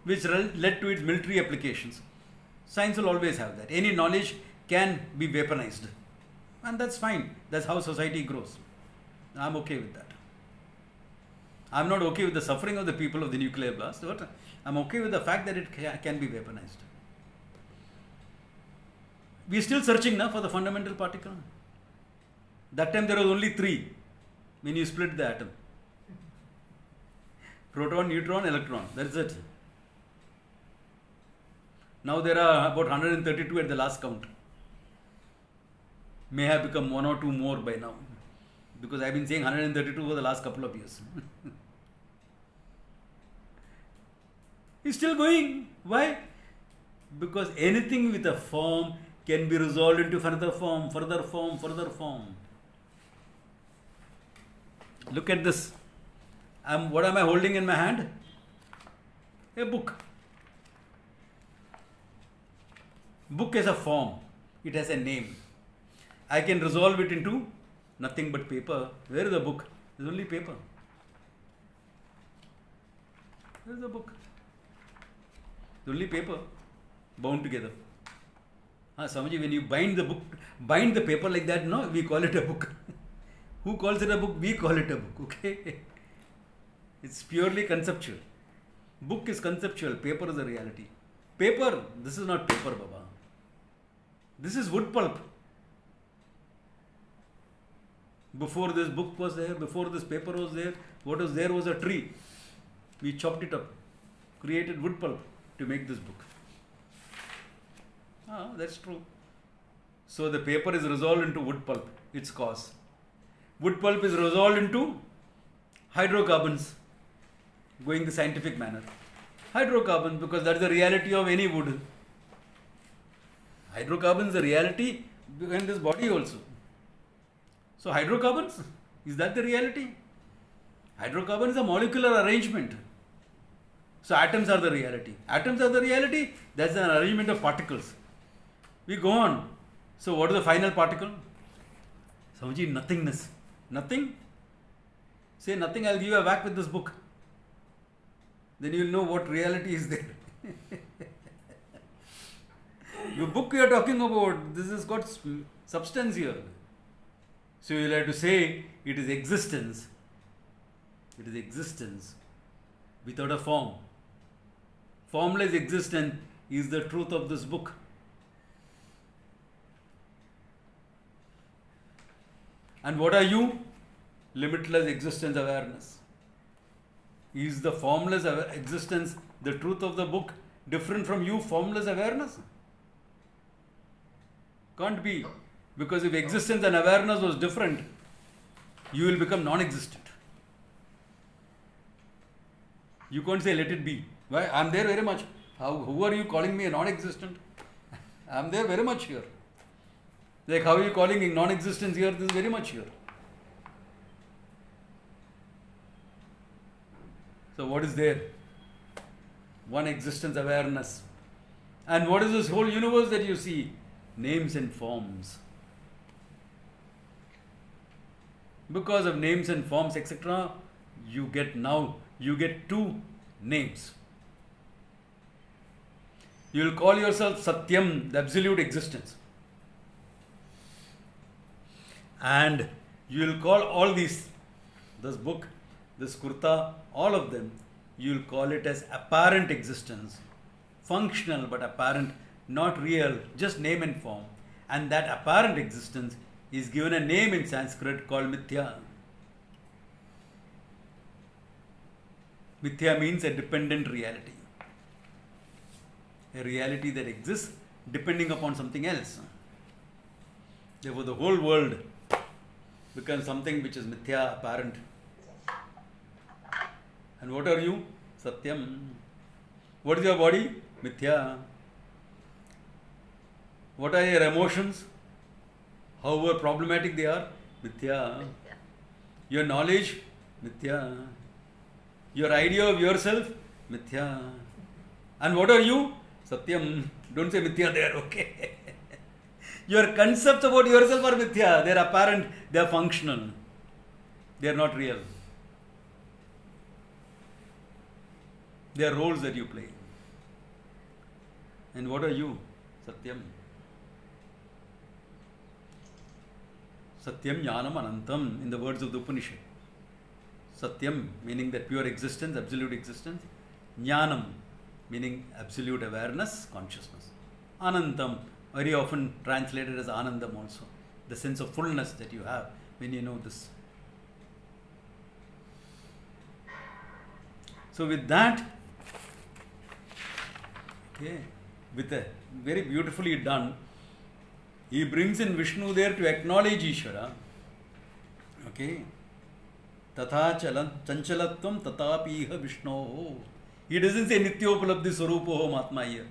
Which led to its military applications. Science will always have that. Any knowledge can be weaponized. And that's fine. That's how society grows. I'm okay with that. I'm not okay with the suffering of the people of the nuclear blast, but I'm okay with the fact that it can be weaponized. We are still searching now for the fundamental particle. That time there was only 3 when you split the atom. Proton, neutron, electron. That's it. Now there are about 132 at the last count. May have become 1 or 2 more by now. Because I've been saying 132 for the last couple of years. It's still going. Why? Because anything with a form can be resolved into further form, further form, further form. Look at this. What am I holding in my hand? A book. Book is a form. It has a name. I can resolve it into nothing but paper. Where is the book? There's only paper. Where is the book? There's only paper bound together. Swamiji, when you bind the paper like that, no, we call it a book. Who calls it a book? We call it a book, okay? It's purely conceptual. Book is conceptual, paper is a reality. Paper, this is not paper, Baba. This is wood pulp. Before this book was there, before this paper was there, what was there was a tree. We chopped it up, created wood pulp to make this book. That's true. So the paper is resolved into wood pulp, its cause. Wood pulp is resolved into hydrocarbons, going the scientific manner. Hydrocarbons, because that's the reality of any wood. Hydrocarbons is the reality behind this body also. So hydrocarbons, is that the reality? Hydrocarbon is a molecular arrangement. So atoms are the reality. Atoms are the reality, that's an arrangement of particles. We go on. So what is the final particle? Swamiji, nothingness. Nothing? Say nothing, I'll give you a whack with this book. Then you'll know what reality is there. The book you are talking about, this has got substance here. So you'll have to say it is existence. It is existence without a form. Formless existence is the truth of this book. And what are you? Limitless existence awareness. Is the formless existence the truth of the book different from you, formless awareness? Can't be. Because if existence and awareness was different, you will become non-existent. You can't say let it be. Why? I am there very much. Who are you calling me a non-existent? I am there very much here. Like how are you calling non-existence here? This is very much here. So what is there? One existence awareness. And what is this whole universe that you see? Names and forms. Because of names and forms, etc., you get two names. You will call yourself Satyam, the absolute existence. And you will call all these, this book, this kurta, all of them, you will call it as apparent existence. Functional but apparent, not real, just name and form. And that apparent existence is given a name in Sanskrit called Mithya. Mithya means a dependent reality. A reality that exists depending upon something else. Therefore, the whole world becomes something which is Mithya, apparent. And what are you? Satyam. What is your body? Mithya. What are your emotions? However problematic they are? Mithya. Your knowledge? Mithya. Your idea of yourself? Mithya. And what are you? Satyam. Don't say Mithya there, okay? Your concepts about yourself are Mithya. They are apparent, they are functional. They are not real. They are roles that you play. And what are you? Satyam. Satyam Jnanam Anantam, in the words of the Upanishad. Satyam meaning that pure existence, absolute existence. Jnanam meaning absolute awareness, consciousness. Anantam, very often translated as Anandam also. The sense of fullness that you have when you know this. So with that, okay, with a very beautifully done, he brings in Vishnu there to acknowledge Ishvara. Okay. Tatha chanchalatvam tatapiha Vishnoho. He doesn't say Nityopalabdhi Sarupoho Matma here.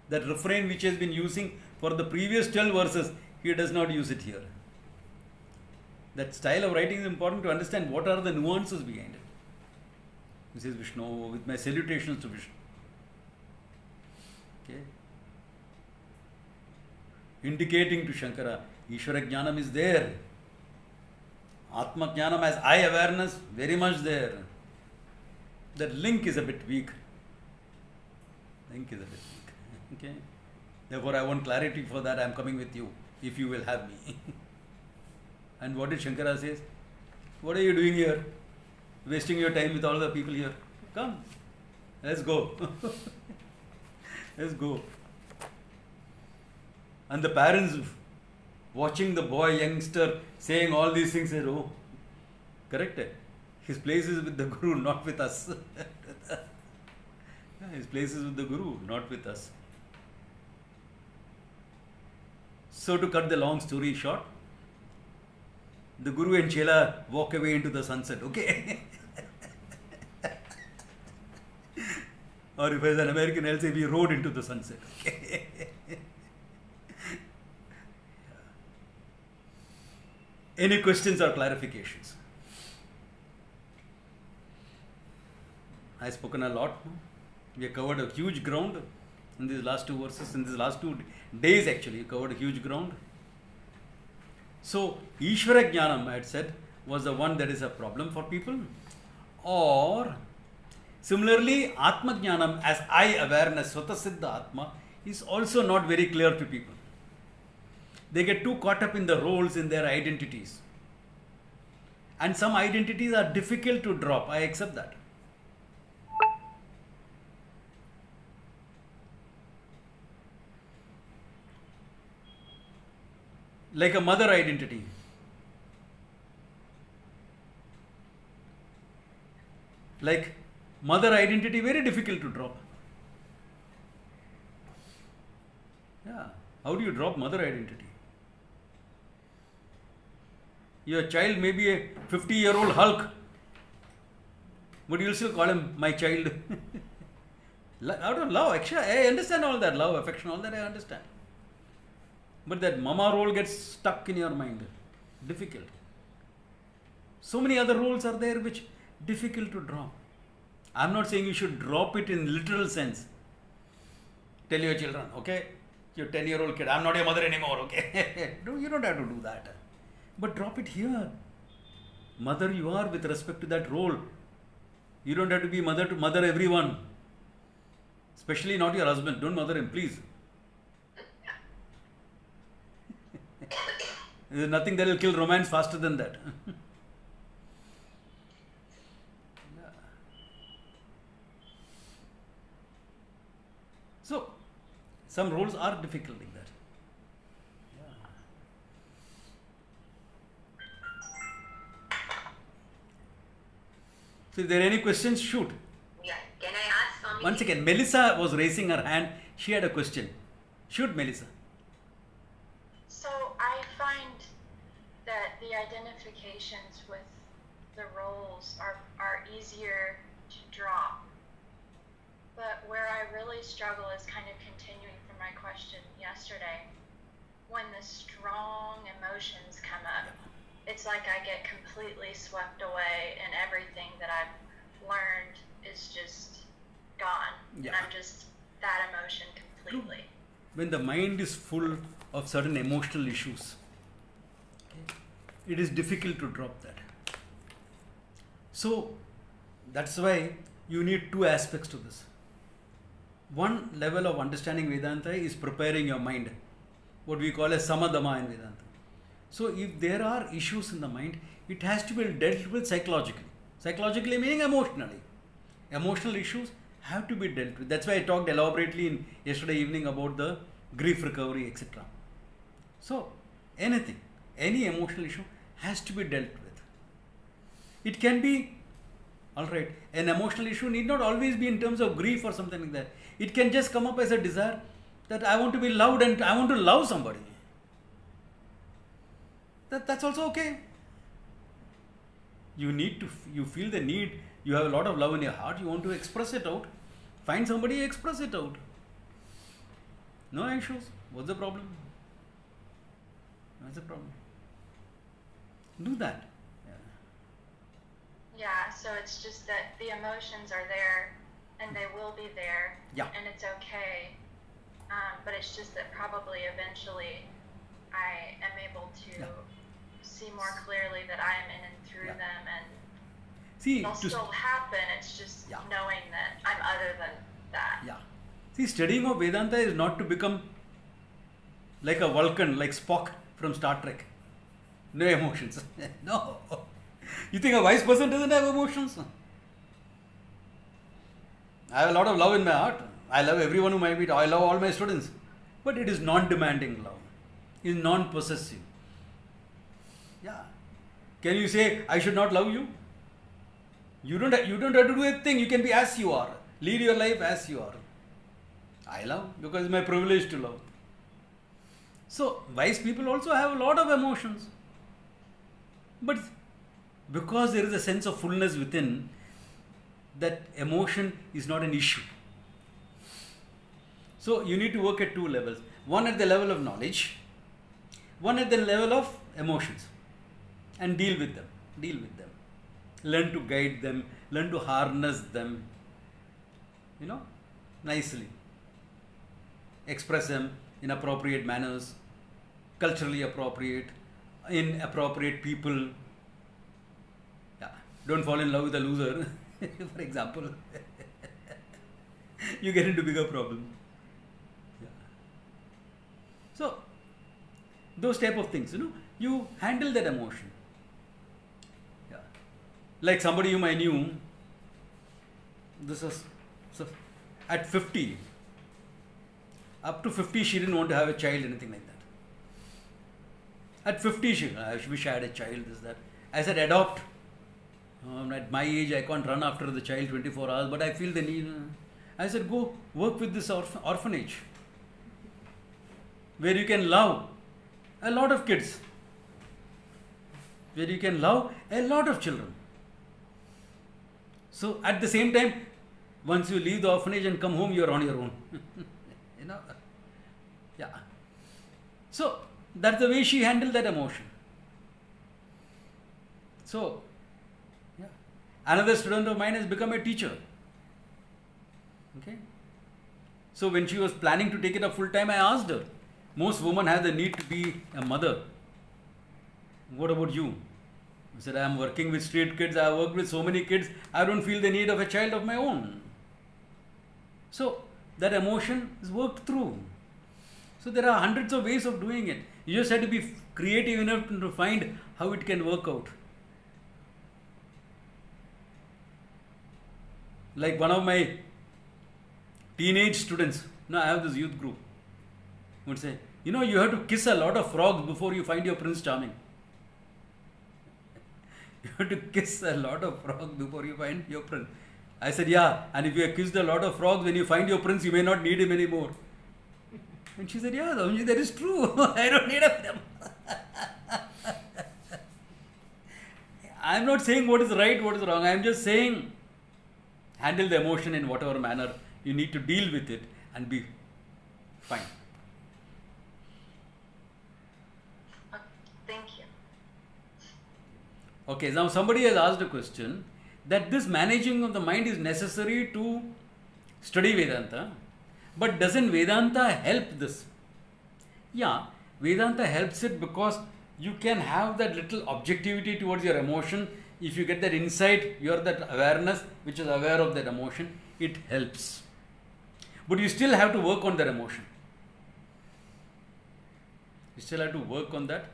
That refrain which he has been using for the previous 12 verses, he does not use it here. That style of writing is important to understand what are the nuances behind it. He says Vishnu, with my salutations to Vishnu. Okay. Indicating to Shankara, Ishvara Jnanam is there. Atma Jnanam as I awareness, very much there. That link is a bit weak. Okay. Therefore, I want clarity for that. I am coming with you, if you will have me. And what did Shankara say? What are you doing here? Wasting your time with all the people here. Come, let's go. Let's go. And the parents watching the boy, youngster, saying all these things, said, oh, correct. His place is with the Guru, not with us. His place is with the Guru, not with us. So to cut the long story short, the Guru and Chela walk away into the sunset, okay? Or if as an American, I'll say we rode into the sunset, okay? Any questions or clarifications? I've spoken a lot. We have covered a huge ground in these last two verses, in these last 2 days actually, we covered a huge ground. So, Ishvara Jnanam, I had said, was the one that is a problem for people. Or, similarly, Atma Jnanam as I awareness, Swatasiddha Atma, is also not very clear to people. They get too caught up in the roles in their identities. And some identities are difficult to drop. I accept that. Like a mother identity. Like mother identity, very difficult to drop. Yeah. How do you drop mother identity? Your child may be a 50-year-old Hulk, but you'll still call him my child. Out of love, actually, I understand all that, love, affection, all that I understand. But that mama role gets stuck in your mind. Difficult. So many other roles are there which difficult to drop. I'm not saying you should drop it in literal sense. Tell your children, okay, your 10-year-old kid, I'm not your mother anymore, okay? No, you don't have to do that. But drop it here. Mother you are with respect to that role. You don't have to be mother to mother everyone. Especially not your husband. Don't mother him, please. There's nothing that will kill romance faster than that. So, some roles are difficult like that. So, if there are any questions, shoot. Yeah. Can I ask Swami? Once again, Melissa was raising her hand. She had a question. Shoot, Melissa. So I find that the identifications with the roles are easier to drop. But where I really struggle is kind of continuing from my question yesterday. When the strong emotions come up, it's like I get completely swept away and everything that I've learned is just gone. Yeah. And I'm just that emotion completely. When the mind is full of certain emotional issues, it is difficult to drop that. So, that's why you need two aspects to this. One level of understanding Vedanta is preparing your mind, what we call as samadama in Vedanta. So, if there are issues in the mind, it has to be dealt with psychologically. Psychologically meaning emotionally. Emotional issues have to be dealt with. That's why I talked elaborately in yesterday evening about the grief recovery, etc. So, anything, any emotional issue has to be dealt with. It can be, alright, an emotional issue need not always be in terms of grief or something like that. It can just come up as a desire that I want to be loved and I want to love somebody. That's also okay. You feel the need, you have a lot of love in your heart, you want to express it out. Find somebody, express it out. No issues. What's the problem? What's the problem? Do that. Yeah, so it's just that the emotions are there and they will be there. Yeah. And it's okay. But it's just that probably eventually I am able to see more clearly that I am in and through them and they'll still happen. It's just knowing that I'm other than that. Yeah. See, studying of Vedanta is not to become like a Vulcan, like Spock from Star Trek. No emotions. No. You think a wise person doesn't have emotions? I have a lot of love in my heart. I love everyone whom I meet. I love all my students. But it is non-demanding love. It is non-possessive. Yeah. Can you say, I should not love you? You don't have to do a thing. You can be as you are. Lead your life as you are. I love because it's my privilege to love. So, wise people also have a lot of emotions. But because there is a sense of fullness within, that emotion is not an issue. So, you need to work at two levels. One at the level of knowledge, one at the level of emotions. And deal with them. Deal with them. Learn to guide them. Learn to harness them. Nicely. Express them in appropriate manners, culturally appropriate, inappropriate people. Yeah. Don't fall in love with a loser, for example. You get into bigger problem. Yeah. So, those type of things, you handle that emotion. Yeah. Like somebody whom I knew, this was so at 50, up to 50 she didn't want to have a child, anything like that. At 50 I wish I had a child, this, that. I said adopt. At my age I can't run after the child 24 hours, but I feel the need. I said go work with this orphanage where you can love a lot of kids, where you can love a lot of children. So at the same time, once you leave the orphanage and come home, you are on your own. Yeah. So that's the way she handled that emotion. So, yeah. Another student of mine has become a teacher. Okay. So when she was planning to take it up full time, I asked her, most women have the need to be a mother. What about you? I said, I am working with street kids, I have worked with so many kids, I don't feel the need of a child of my own. So that emotion is worked through. So there are hundreds of ways of doing it. You just have to be creative enough to find how it can work out. Like one of my teenage students, now I have this youth group, would say, you have to kiss a lot of frogs before you find your Prince Charming. You have to kiss a lot of frogs before you find your prince. I said, yeah, and if you have kissed a lot of frogs, when you find your prince, you may not need him anymore. And she said, yeah, that is true. I don't need him. I am not saying what is right, what is wrong. I am just saying, handle the emotion in whatever manner you need to deal with it and be fine. Thank you. Okay, now somebody has asked a question that this managing of the mind is necessary to study Vedanta, but doesn't Vedanta help this? Yeah, Vedanta helps it because you can have that little objectivity towards your emotion. If you get that insight, you are that awareness which is aware of that emotion, it helps. But you still have to work on that emotion. You still have to work on that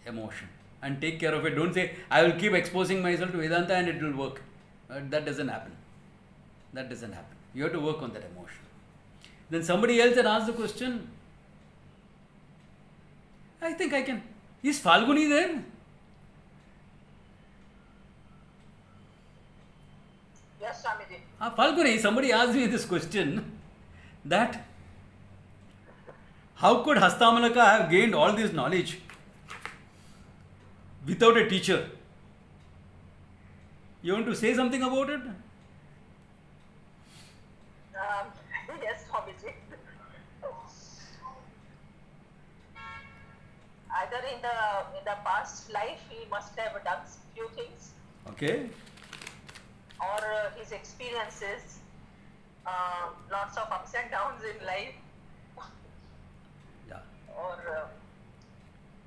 emotion and take care of it. Don't say, I will keep exposing myself to Vedanta and it will work. That doesn't happen. That doesn't happen. You have to work on that emotion. Then somebody else had asked the question, I think I can. Is Falguni there? Yes, Swamiji. Falguni, somebody asked me this question that how could Hastamalaka have gained all this knowledge without a teacher? You want to say something about it? Yes, Swamiji. Either in the past life he must have done few things, Okay. or his experiences, lots of ups and downs in life, Yeah. or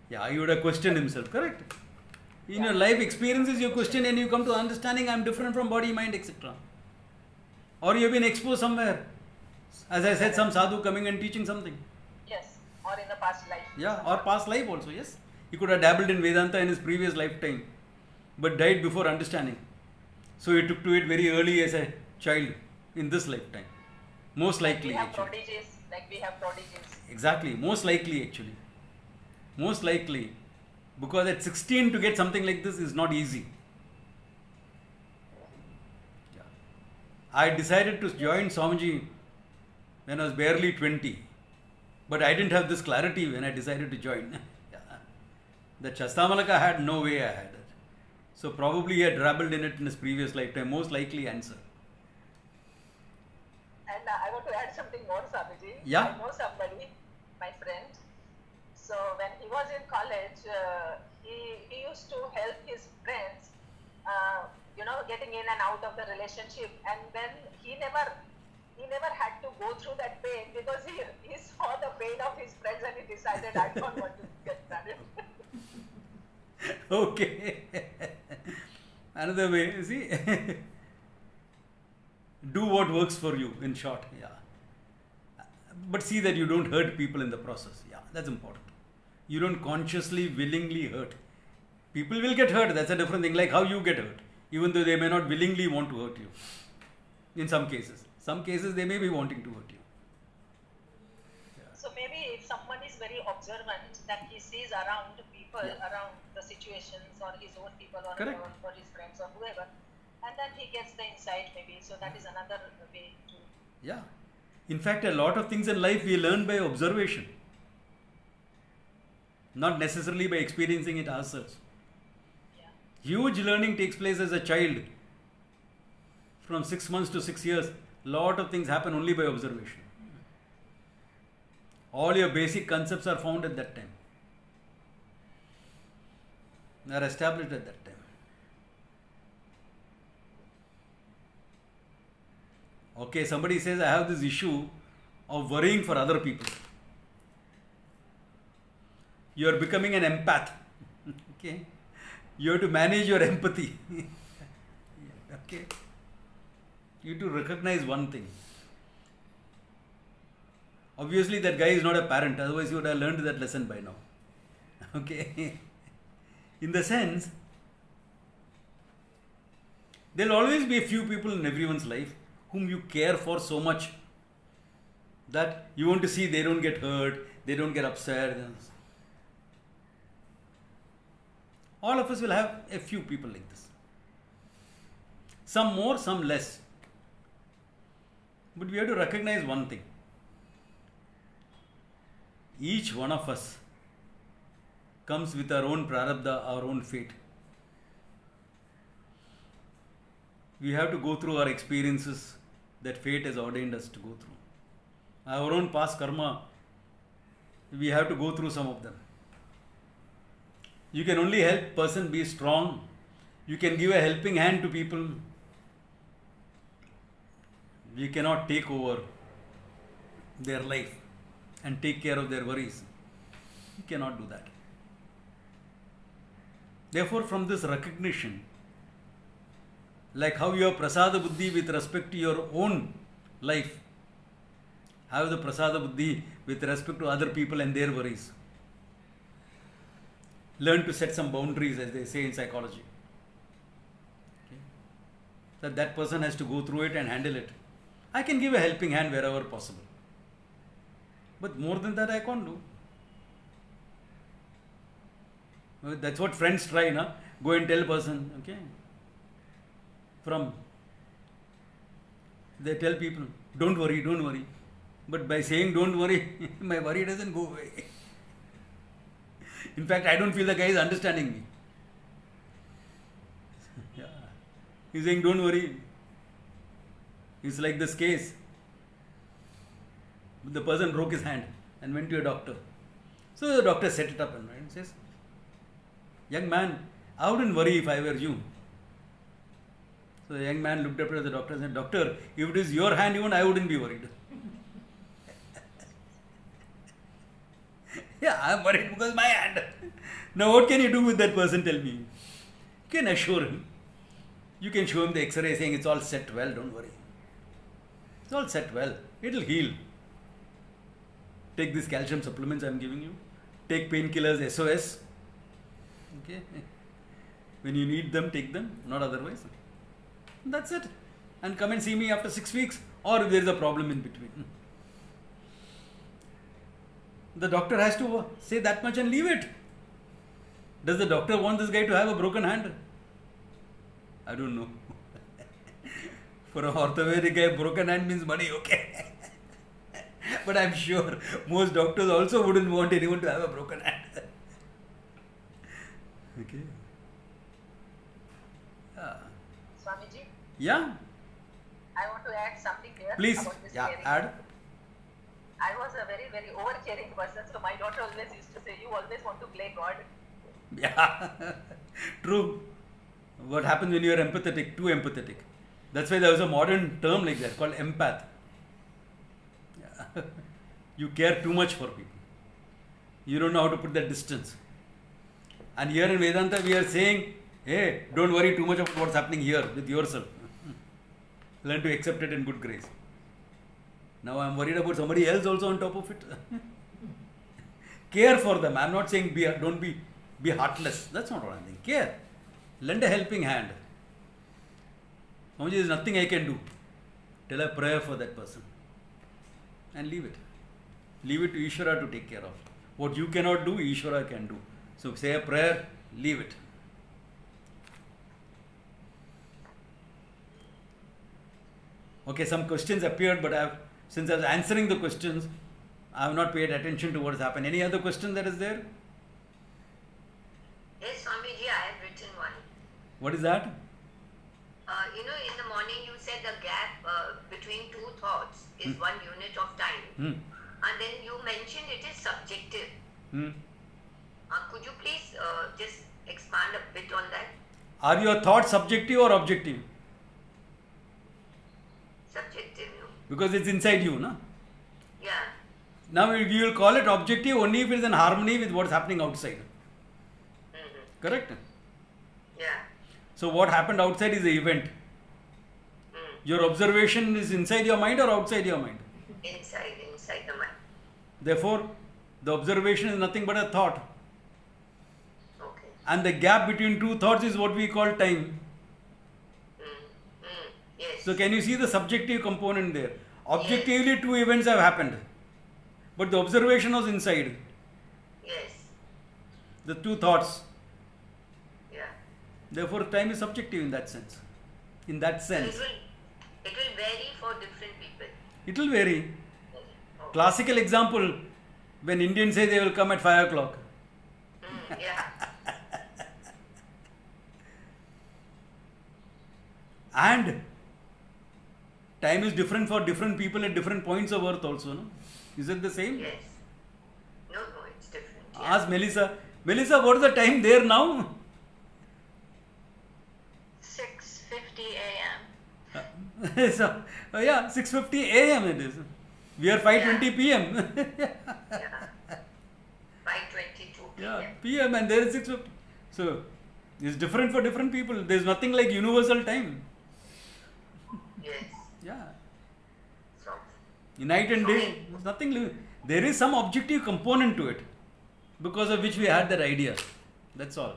Yeah, you would have questioned himself, correct? In your life experiences, you question and you come to understanding I am different from body, mind, etc. Or you have been exposed somewhere. As I said, some sadhu coming and teaching something. yes, or in the past life. Yeah, or past life also, yes. He could have dabbled in Vedanta in his previous lifetime, but died before understanding. So he took to it very early as a child in this lifetime. Most likely, We have actually. prodigies, like we have prodigies. Exactly, most likely, actually. Most likely. Because at 16 to get something like this is not easy. Yeah. I decided to join Swamiji when I was barely 20. But I didn't have this clarity when I decided to join. Yeah. The Hastamalaka had no way I had it. So probably he had dabbled in it in his previous lifetime. Most likely answer. And I want to add something more, Swamiji. Yeah. I know somebody, my friend. So when he was in college, he used to help his friends, getting in and out of the relationship. And then he never had to go through that pain because he saw the pain of his friends and he decided, I don't want to get married. Okay. Another way, you see, do what works for you, in short. Yeah. But see that you don't hurt people in the process. Yeah, that's important. You don't consciously, willingly hurt. People will get hurt. That's a different thing. Like how you get hurt, even though they may not willingly want to hurt you. In some cases. Some cases they may be wanting to hurt you. So maybe if someone is very observant, that he sees around people, around the situations, or his own people, or his friends, or whoever, and then he gets the insight maybe. So that is another way to. Yeah. In fact, a lot of things in life we learn by observation, not necessarily by experiencing it ourselves. Yeah. Huge learning takes place as a child. From 6 months to 6 years, lot of things happen only by observation. All your basic concepts are found at that time. They are established at that time. Okay, somebody says, I have this issue of worrying for other people. You are becoming an empath. Okay, you have to manage your empathy. Okay, you have to recognize one thing. Obviously, that guy is not a parent, otherwise, you would have learned that lesson by now. Okay, in the sense, there will always be a few people in everyone's life whom you care for so much that you want to see they don't get hurt, they don't get upset. All of us will have a few people like this. Some more, some less. But we have to recognize one thing. Each one of us comes with our own prarabdha, our own fate. We have to go through our experiences that fate has ordained us to go through. Our own past karma, we have to go through some of them. You can only help person be strong. You can give a helping hand to people. You cannot take over their life and take care of their worries. You cannot do that. Therefore, from this recognition, like how you have prasada buddhi with respect to your own life, have the prasada buddhi with respect to other people and their worries. Learn to set some boundaries, as they say in psychology. Okay? That person has to go through it and handle it. I can give a helping hand wherever possible. But more than that I can't do. That's what friends try, na? Go and tell person, okay? They tell people, don't worry, don't worry. But by saying don't worry, my worry doesn't go away. In fact, I don't feel the guy is understanding me. Yeah. He's saying don't worry. It's like this case. The person broke his hand and went to a doctor. So the doctor set it up and says, young man, I wouldn't worry if I were you. So the young man looked up at the doctor and said, doctor, if it is your hand even, I wouldn't be worried. Yeah, I'm worried because my hand. Now what can you do with that person, tell me? You can assure him. You can show him the x-ray saying it's all set well, don't worry. It's all set well. It'll heal. Take these calcium supplements I'm giving you. Take painkillers, SOS. Okay. When you need them, take them, not otherwise. That's it. And come and see me after 6 weeks, or if there is a problem in between. The doctor has to say that much and leave it. Does the doctor want this guy to have a broken hand? I don't know. For an orthopedic guy, broken hand means money, okay. But I'm sure most doctors also wouldn't want anyone to have a broken hand. Okay. Swamiji? Yeah. I want to add something here. Please. About this Yeah, caring. add. I was a very, very over-caring person, so my daughter always used to say, you always want to play God. Yeah. True. What happens when you are empathetic, too empathetic? That's why there was a modern term like that called empath. Yeah. You care too much for people. You don't know how to put that distance. And here in Vedanta we are saying, hey, don't worry too much about what's happening here with yourself. Learn to accept it in good grace. Now I am worried about somebody else also on top of it. Care for them. I am not saying don't be heartless. That's not what I am saying. Care. Lend a helping hand. Swamiji, there is nothing I can do. Tell a prayer for that person. And leave it. Leave it to Ishvara to take care of. What you cannot do, Ishvara can do. So say a prayer, leave it. Okay, some questions appeared, but since I was answering the questions, I have not paid attention to what has happened. Any other question that is there? Yes, Swamiji, I have written one. What is that? In the morning you said the gap between two thoughts is 1 unit of time. And then you mentioned it is subjective. Could you please just expand a bit on that? Are your thoughts subjective or objective? Subjective, no? Because it's inside you, no? Yeah. Now you will call it objective only if it is in harmony with what's happening outside. Correct? Yeah. So what happened outside is the event. Your observation is inside your mind or outside your mind? Inside the mind. Therefore, the observation is nothing but a thought. Okay. And the gap between two thoughts is what we call time. Yes. So can you see the subjective component there? Objectively, two events have happened. But the observation was inside. Yes. The two thoughts. Yeah. Therefore, time is subjective in that sense. In that sense. So it will vary for different people. It will vary. Okay. Classical example, when Indians say they will come at 5 o'clock. Yeah. And time is different for different people at different points of earth also, no? Is it the same? Yes. No, it's different. Yeah. Ask Melissa. Melissa, what is the time there now? 6:50 a.m. So, 6:50 a.m. it is. We are 5:20 p.m. Yeah. 5:22 p.m. Yeah, p.m. and there is 6:50. So, it's different for different people. There is nothing like universal time. Yes. Yeah. So, Night and day, there's nothing. There is some objective component to it, because of which we had that idea. That's all.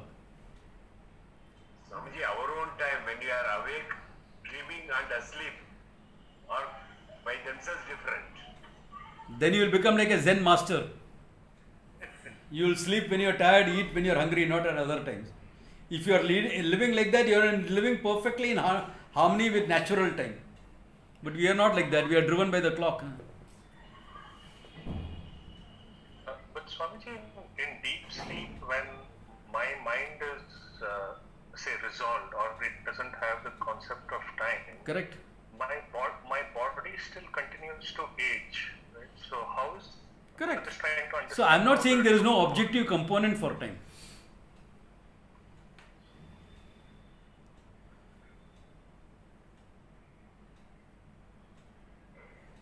Swamiji, our own time when you are awake, dreaming and asleep are by themselves different. Then you will become like a Zen master. You will sleep when you are tired, eat when you are hungry, not at other times. If you are living like that, you are living perfectly in harmony with natural time. But we are not like that. We are driven by the clock. But Swamiji, in deep sleep, when my mind is, say, resolved or it doesn't have the concept of time, Correct. my body still continues to age. Right? So how is... Correct. I'm just trying to understand So I am not how saying that there is no works. objective component for time.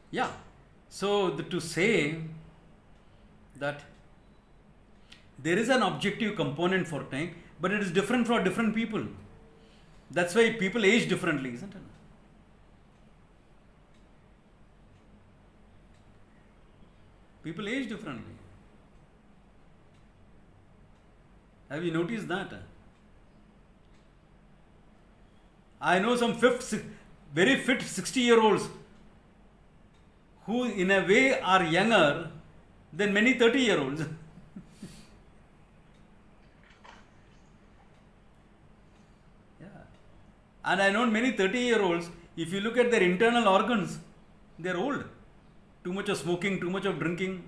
Yeah. So to say that there is an objective component for time, but it is different for different people. That's why people age differently, isn't it? People age differently. Have you noticed that? I know some very fit 60-year-olds who in a way are younger than many 30-year-olds. Yeah. And I know many 30-year-olds, if you look at their internal organs, they are old. Too much of smoking, too much of drinking.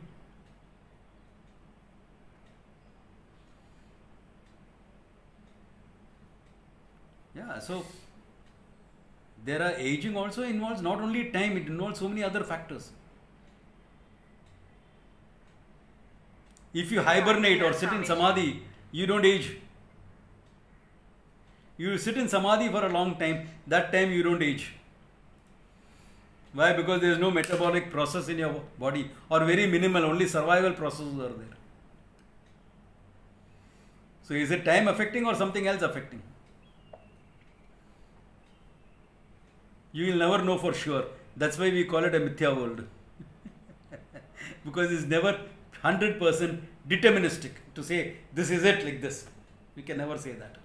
Yeah, so there are aging also involves not only time, it involves so many other factors. If you hibernate or sit in samadhi, you don't age. You sit in samadhi for a long time, that time you don't age. Why? Because there is no metabolic process in your body, or very minimal, only survival processes are there. So is it time affecting or something else affecting? You will never know for sure. That's why we call it a Mithya world. Because it's never 100% deterministic to say this is it like this. We can never say that.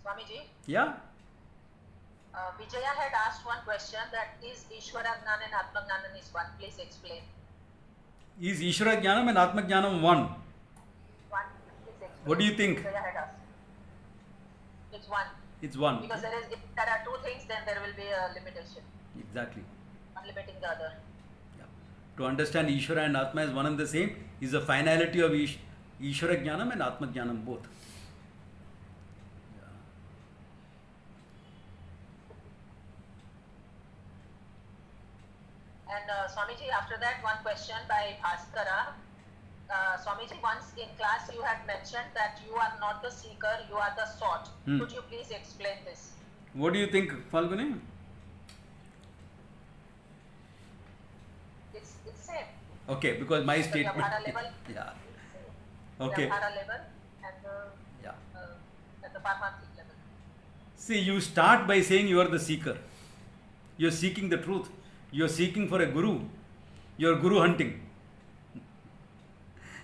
Swamiji, Yeah? Vijaya had asked one question, that is Ishvara Jnana and Atma Jnana is one. Please explain. Is Ishvara Jnanam and Atma Jnanam one? One. Please explain. What do you think? Vijaya had asked. It's one. It's one. Because if there are two things, then there will be a limitation. Exactly. One limiting the other. Yeah. To understand Ishvara and Atma as one and the same is the finality of Ishvara Jnanam and Atma Jnanam both. And Swamiji, after that, one question by Bhaskara. Swamiji, once in class you had mentioned that you are not the seeker, you are the sought. Could you please explain this? What do you think, Falguni? It's same. Okay, because my The statement. Vyavhara level. Yeah. The Okay. Vyavhara level and the Paramahanthik level. See, you start by saying you are the seeker. You are seeking the truth. You are seeking for a guru. You are guru hunting.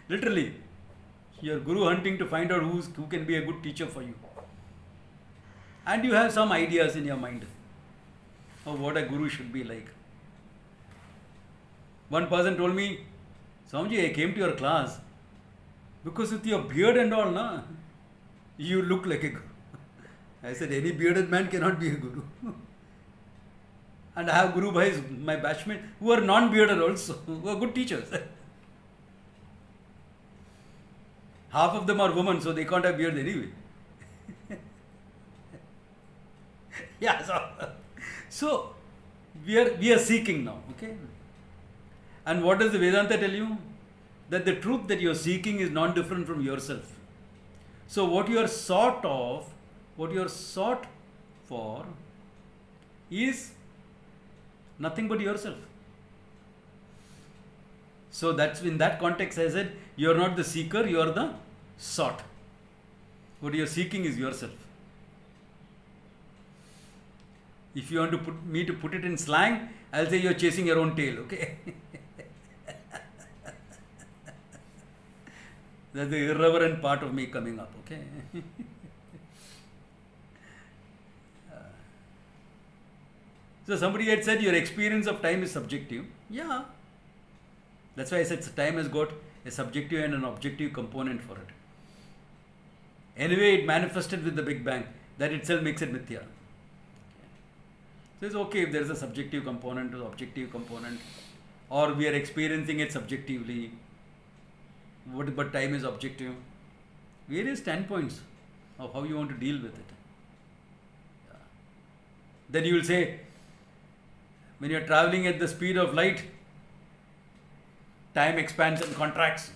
Literally, you are guru hunting to find out who can be a good teacher for you. And you have some ideas in your mind of what a guru should be like. One person told me, Swamiji, I came to your class because with your beard and all, na, you look like a guru. I said, any bearded man cannot be a guru. And I have Guru Bhais, my batchmates, who are non-bearded also, who are good teachers. Half of them are women, so they can't have beard anyway. Yeah, so we are seeking now, okay? And what does the Vedanta tell you? That the truth that you are seeking is non-different from yourself. So what you are sought for is nothing but yourself. So that's in that context I said you are not the seeker, you are the sought. What you are seeking is yourself. If you want to put it in slang, I'll say you are chasing your own tail, okay? That's the irreverent part of me coming up, okay? So somebody had said your experience of time is subjective. Yeah. That's why I said time has got a subjective and an objective component for it. Anyway, it manifested with the Big Bang. That itself makes it Nitya. So it's okay if there is a subjective component or objective component, or we are experiencing it subjectively, but time is objective. Various standpoints of how you want to deal with it. Yeah. Then you will say, when you are traveling at the speed of light, time expands and contracts.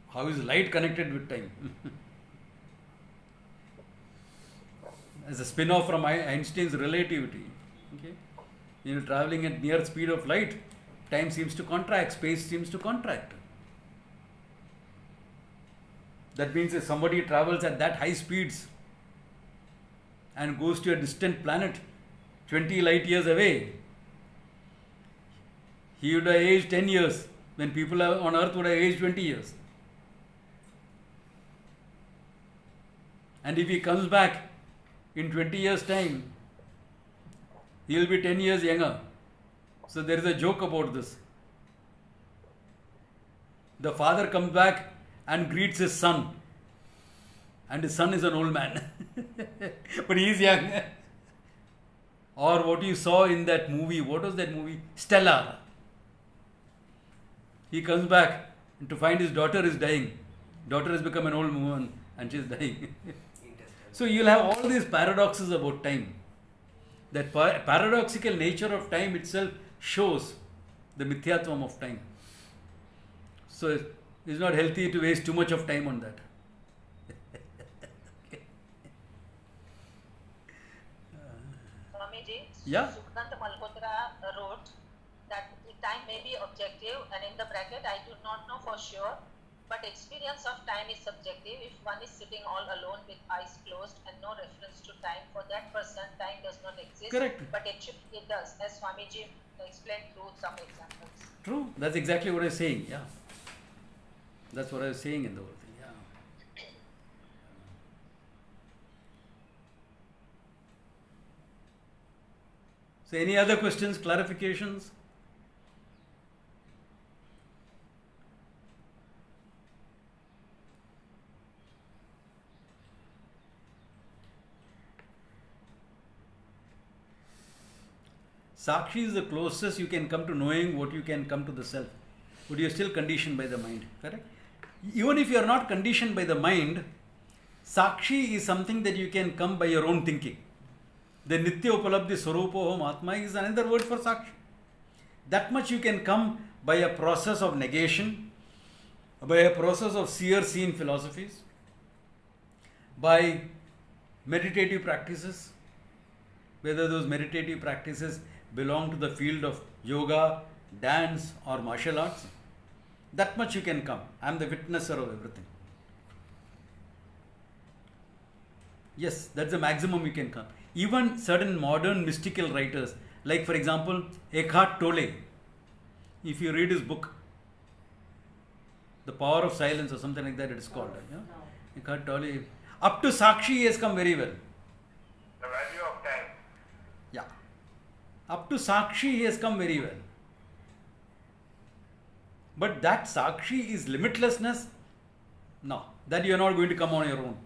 How is light connected with time? As a spin-off from Einstein's relativity, okay? When you are traveling at near speed of light, time seems to contract, space seems to contract. That means if somebody travels at that high speeds and goes to a distant planet 20 light years away, he would have aged 10 years when people on earth would have aged 20 years. And if he comes back in 20 years' time, he will be 10 years younger. So there is a joke about this. The father comes back and greets his son, and his son is an old man, but he is young. Or what you saw in that movie, what was that movie? Stella. He comes back to find his daughter is dying. Daughter has become an old woman and she is dying. So you'll have all these paradoxes about time. That paradoxical nature of time itself shows the mithyatvam of time. So it's not healthy to waste too much of time on that. Swamiji, Yeah. Sukant Malhotra wrote that time may be objective, and in the bracket I do not know for sure, but experience of time is subjective. If one is sitting all alone with eyes closed and no reference to time, for that person time does not exist. Correct. But it does, as Swamiji explained through some examples. True. That's exactly what I was saying. Yeah. That's what I was saying in the whole thing. Yeah. So, any other questions, clarifications? Sakshi is the closest you can come to knowing what you can come to the self. But you are still conditioned by the mind. Correct? Even if you are not conditioned by the mind, Sakshi is something that you can come by your own thinking. The Nitya Upalabdhi Swarupoham Atma is another word for Sakshi. That much you can come by a process of negation, by a process of seer-seen philosophies, by meditative practices, whether those meditative practices belong to the field of yoga, dance or martial arts. That much you can come. I am the witnesser of everything. Yes, that's the maximum you can come. Even certain modern mystical writers, like for example, Eckhart Tolle, if you read his book, The Power of Silence or something like that it is called. Yeah? Eckhart Tolle, up to Sakshi he has come very well. The value of time. Yeah. Up to Sakshi he has come very well. But that Sakshi is limitlessness? No. That you are not going to come on your own.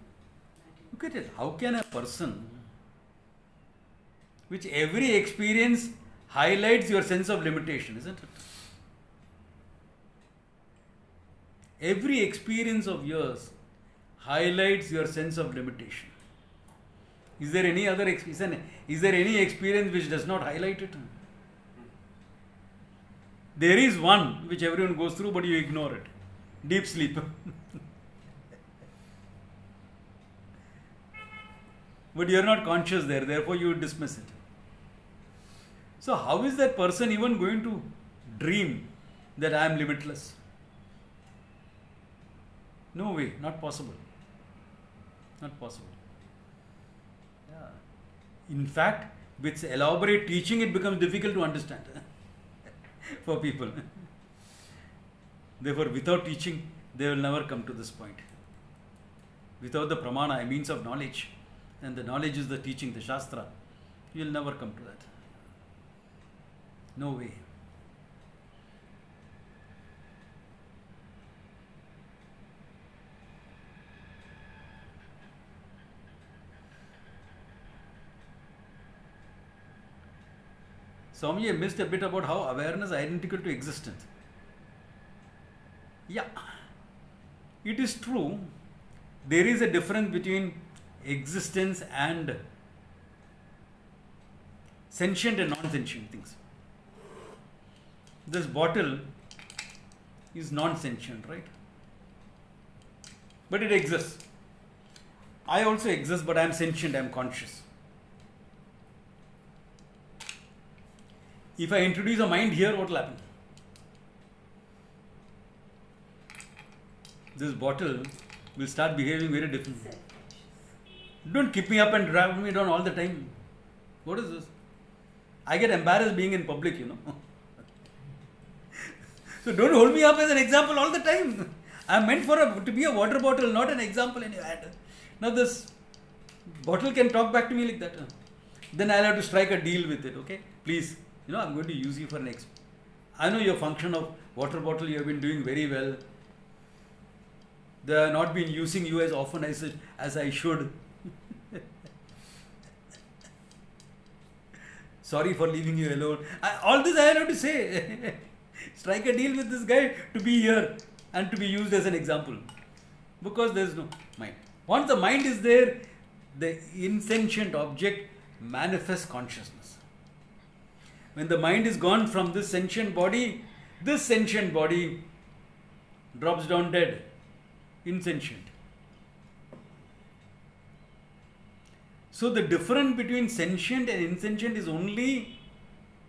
Look at it. How can a person, which every experience highlights your sense of limitation, isn't it? Every experience of yours highlights your sense of limitation. Is there any other experience? Is there any experience which does not highlight it? There is one which everyone goes through, but you ignore it. Deep sleep. But you are not conscious there, therefore you dismiss it. So how is that person even going to dream that I am limitless? No way, not possible. Not possible. Yeah. In fact, with elaborate teaching, it becomes difficult to understand for people. Therefore, without teaching, they will never come to this point. Without the pramana, a means of knowledge, and the knowledge is the teaching, the shastra, you will never come to that. No way. Swami, I missed a bit about how awareness is identical to existence. Yeah, it is true. There is a difference between existence and sentient and non-sentient things. This bottle is non-sentient, right? But it exists. I also exist, but I am sentient, I am conscious. If I introduce a mind here, what will happen? This bottle will start behaving very differently. Don't keep me up and drag me down all the time. What is this? I get embarrassed being in public, So don't hold me up as an example all the time. I am meant to be a water bottle, not an example in your hand. Now this bottle can talk back to me like that. Then I'll have to strike a deal with it, okay? Please, I'm going to use you for next. I know your function of water bottle, you have been doing very well. They have not been using you as often as I should. Sorry for leaving you alone. All this I have to say. Strike a deal with this guy to be here and to be used as an example. Because there is no mind. Once the mind is there, the insentient object manifests consciousness. When the mind is gone from this sentient body drops down dead, insentient. So the difference between sentient and insentient is only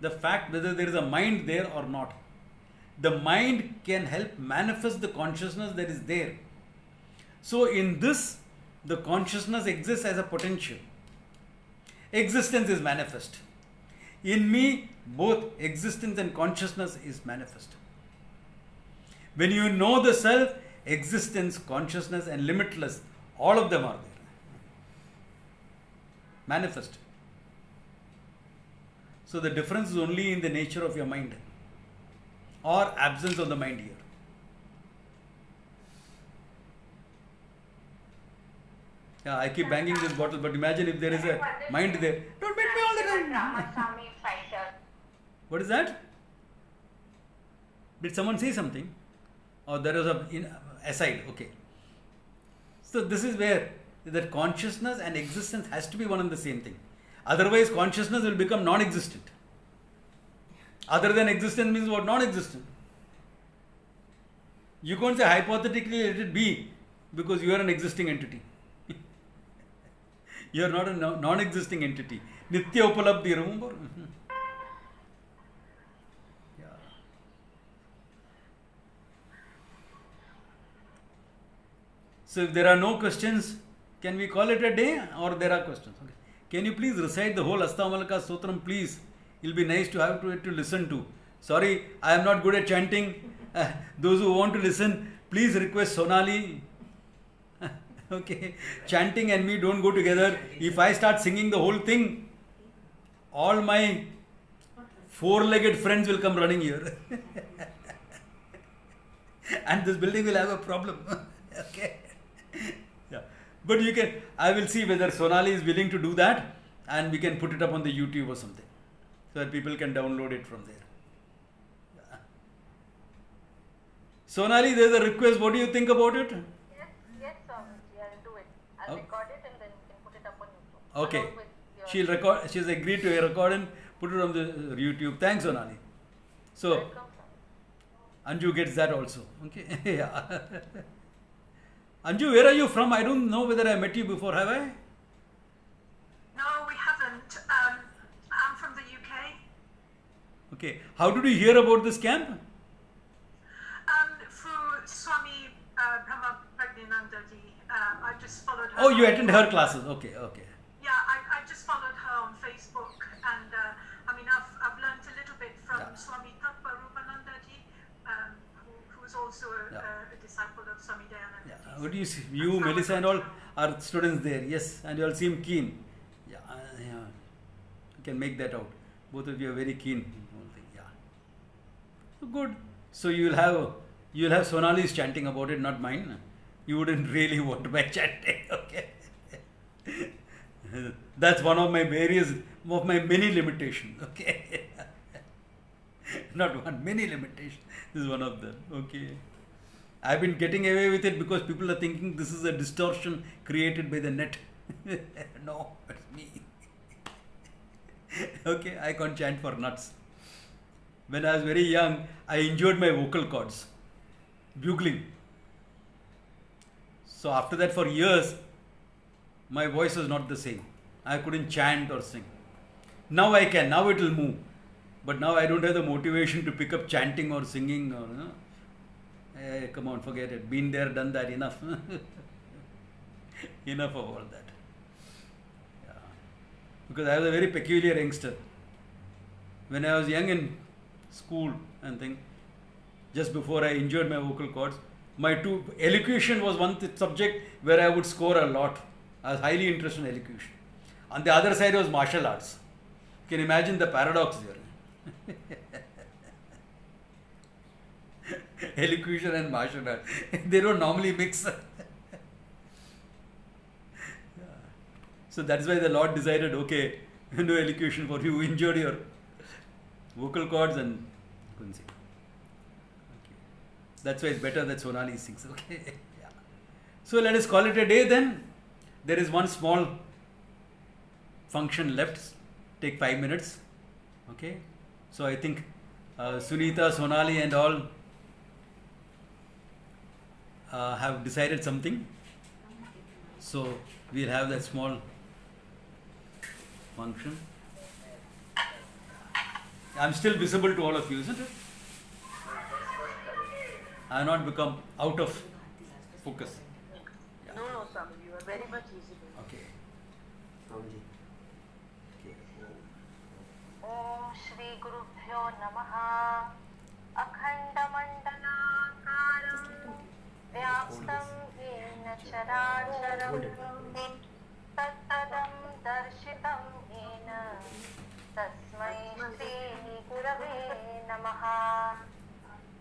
the fact whether there is a mind there or not. The mind can help manifest the consciousness that is there. So in this, the consciousness exists as a potential. Existence is manifest. In me, both existence and consciousness is manifest. When you know the self, existence, consciousness and limitless, all of them are there. Manifest. So the difference is only in the nature of your mind or absence of the mind here. Yeah, I keep banging this bottle, but imagine if there is a mind there. Don't beat me all the time. Ramaswamy fighter. What is that? Did someone say something? Or there was a aside? Okay. So this is where that consciousness and existence has to be one and the same thing. Otherwise, consciousness will become non-existent. Other than existence means what? Non-existent. You can't say hypothetically let it be because you are an existing entity. You are not a non-existing entity. Nitya upalabdhi, remember? Yeah. So if there are no questions, can we call it a day or there are questions? Okay. Can you please recite the whole Hastamalaka stotram, please? It will be nice to have to listen to. Sorry, I am not good at chanting. Those who want to listen, please request Sonali. Okay, chanting and me don't go together. If I start singing the whole thing, all my four-legged friends will come running here. And this building will have a problem. Okay. Yeah. But you can, I will see whether Sonali is willing to do that and we can put it up on the YouTube or something so that people can download it from there. Yeah. Sonali, there is a request. What do you think about it? Yes, Swamiji, I'll do it. I'll record it and then you can put it up on YouTube. Okay. Along with your- She'll record. She's agreed to record and put it on the YouTube. Thanks, Sonali. So, Welcome, Swamiji. Anju gets that also. Okay. Yeah. Anju, where are you from? I don't know whether I met you before. Have I? No, we haven't. I'm from the UK. Okay. How did you hear about this camp? Through Swami Brahmavidananda ji. I just followed her. Oh, you on- attend her classes. Okay. Okay. Yeah, I just followed her on Facebook, and I've learned a little bit from Yeah. Swami Brahmavidananda ji, who's also a disciple of Swami Dayananda. Yeah. What do you see? You, Melissa, and all are students there. Yes, and you all seem keen. Yeah. Yeah. You can make that out. Both of you are very keen. Yeah. So good. So you will have Sonali's chanting about it, not mine. You wouldn't really want my chanting. Okay. That's one of my many limitations. Okay. Not one, many limitations. This is one of them. Okay. I've been getting away with it because people are thinking this is a distortion created by the net. No, it's me. Okay, I can't chant for nuts. When I was very young, I injured my vocal cords, bugling. So after that, for years, my voice was not the same. I couldn't chant or sing. Now I can. Now it will move. But now I don't have the motivation to pick up chanting or singing or, you know. Hey, come on, forget it. Been there, done that, enough. Enough of all that. Yeah. Because I was a very peculiar youngster. When I was young in school and thing, just before I injured my vocal cords, elocution was one subject where I would score a lot. I was highly interested in elocution. On the other side was martial arts. You can imagine the paradox there. Elocution and martial arts. They don't normally mix. So that's why the Lord decided, okay, no elocution for you. Injured your vocal cords and couldn't sing. Okay. That's why it's better that Sonali sings. Okay. Yeah. So let us call it a day then. There is one small function left. Take 5 minutes. Okay. So I think Sunita, Sonali and all have decided something. So we'll have that small function. I'm still visible to all of you, isn't it? I have not become out of focus. Yeah. No, Swamiji, you are very much visible. Okay. Swamiji. Okay. Om Shri Gurubhyo Namaha. Akhandamandalakaram Vyaptam Yena Characharam Tattadam Darshitam Yena Tasmai Shri Gurave Namaha.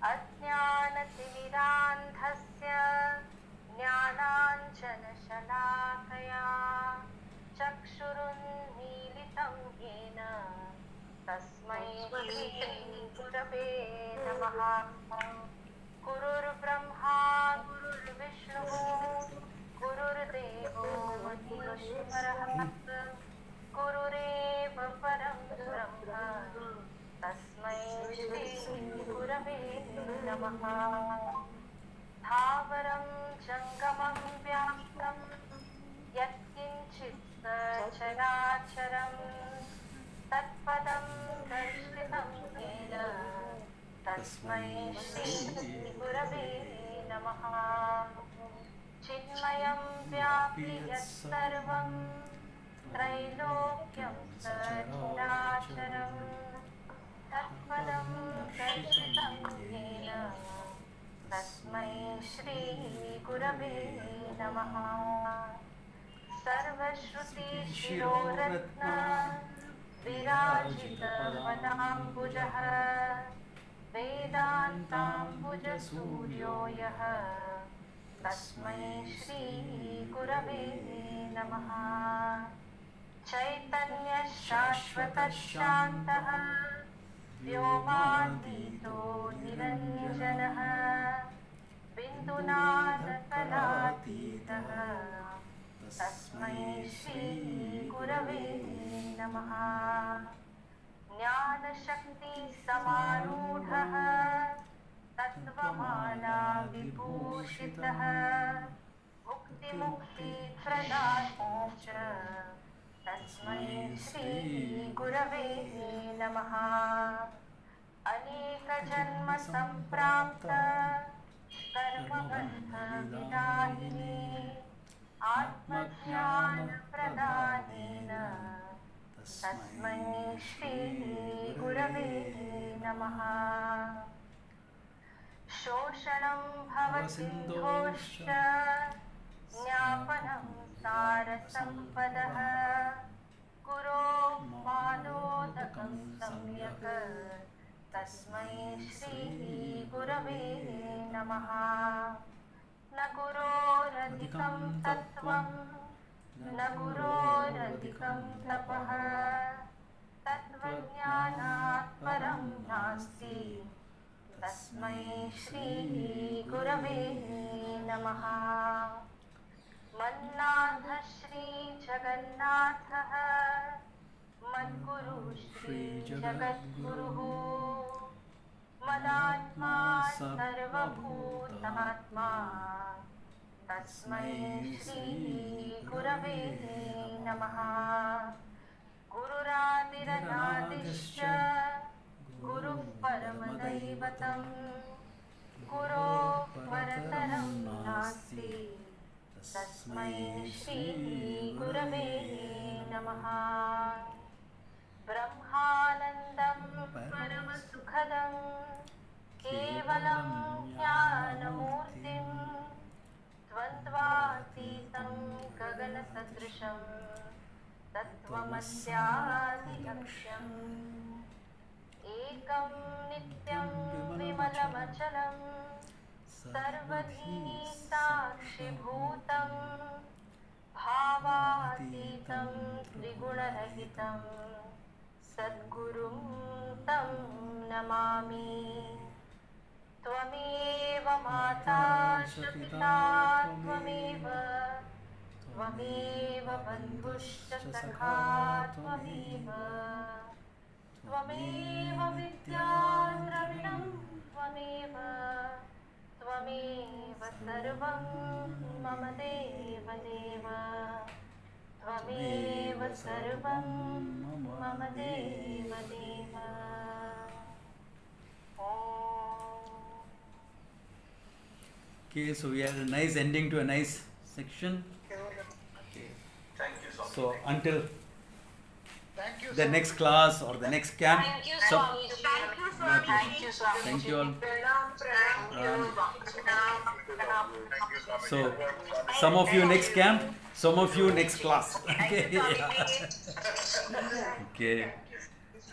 Ajnanatimirandhasya Jnananjanashalakaya Chakshurunmilitam Yena Tasmai Shri Gurave Namaha. Gurur Brahma Gurur Vishnu Gurur Devo Maheshwarah Gurureva Param Brahma Tasmai Shri Gurave Namaha. Dhavaram Jangamam Vyaptam Yatkinchit Characharam Tatpadam Darshitam Yena Tasmai Shri Gurave Namaha. Chinmayam Vyapi Yatsarvam Trailokyam Sacharacharam Tatpadam Darshitam Yena Tasmai Shri Gurave Namaha. Sarvashruti Shiroratna Virajita Padambujah Vedantambuja Suryo Yaha Tasmai Shri Gurave Namaha. Chaitanya Shashvata Shantaha Vyomadito Niranjanaha Bindunadakalatidaha Tasmai Shri Gurave Namaha. Jnana Shakti Samarudhaha Tattvamala Vibhushitaha Mukti Mukti Pradatocha Tasmai Shri Gurave Namaha. Aneka Janma Samprapta Karma Bandha Vidahini Atma Jnana Pradanena Tasmai Shri Gurave Namaha. Shoshanam Bhavasindhoscha Jnapanam Sarasampadaha Guro Manodakam Samyak Tasmai Shri Gurave Namaha. Na guroradhikam tattvam na guroradhikam tapaha tattvajnanat param nasti Tasmai Shri Gurave Namaha. Mannatha Shri Jagannatha Madguru Shri Jagadguru Madatma Sarvabhutatma Tasmai Shri Gurave Namaha. Gururadiranaadishya Guru Paramadaivatam Guru Parataram Nasti Tasmai Shri Gurave Namaha. Brahmanandam Paramasukhadam Kevalam Jnanamurtim Tvandvatitam Gaganasadrisham Tattvamasyaadilaksham Ekam Nityam Vimalamachalam Sarvadhi Sakshibhutam Bhavatitam Triguణarahitam Sadgurum Tam Namami. Tvameva Mata Shapita Tvameva Tvameva Bandhuscha Sakha Tvameva Tvameva Vidya Dravinam Tvameva Tvameva Sarvam Mama Deva Deva Tvameva Sarvam Mama Deva Deva. Om Okay, so we had a nice ending to a nice section. Okay. Thank you, Swami. So until Thank you, the next class or the next camp. Thank you, so- Swamiji. Thank you, Swamiji. Thank you, Swami. Thank you all. Thank you. Pranam. So some of you next camp, some of you next class. Thank Okay. you, Yeah. Swamiji. Okay.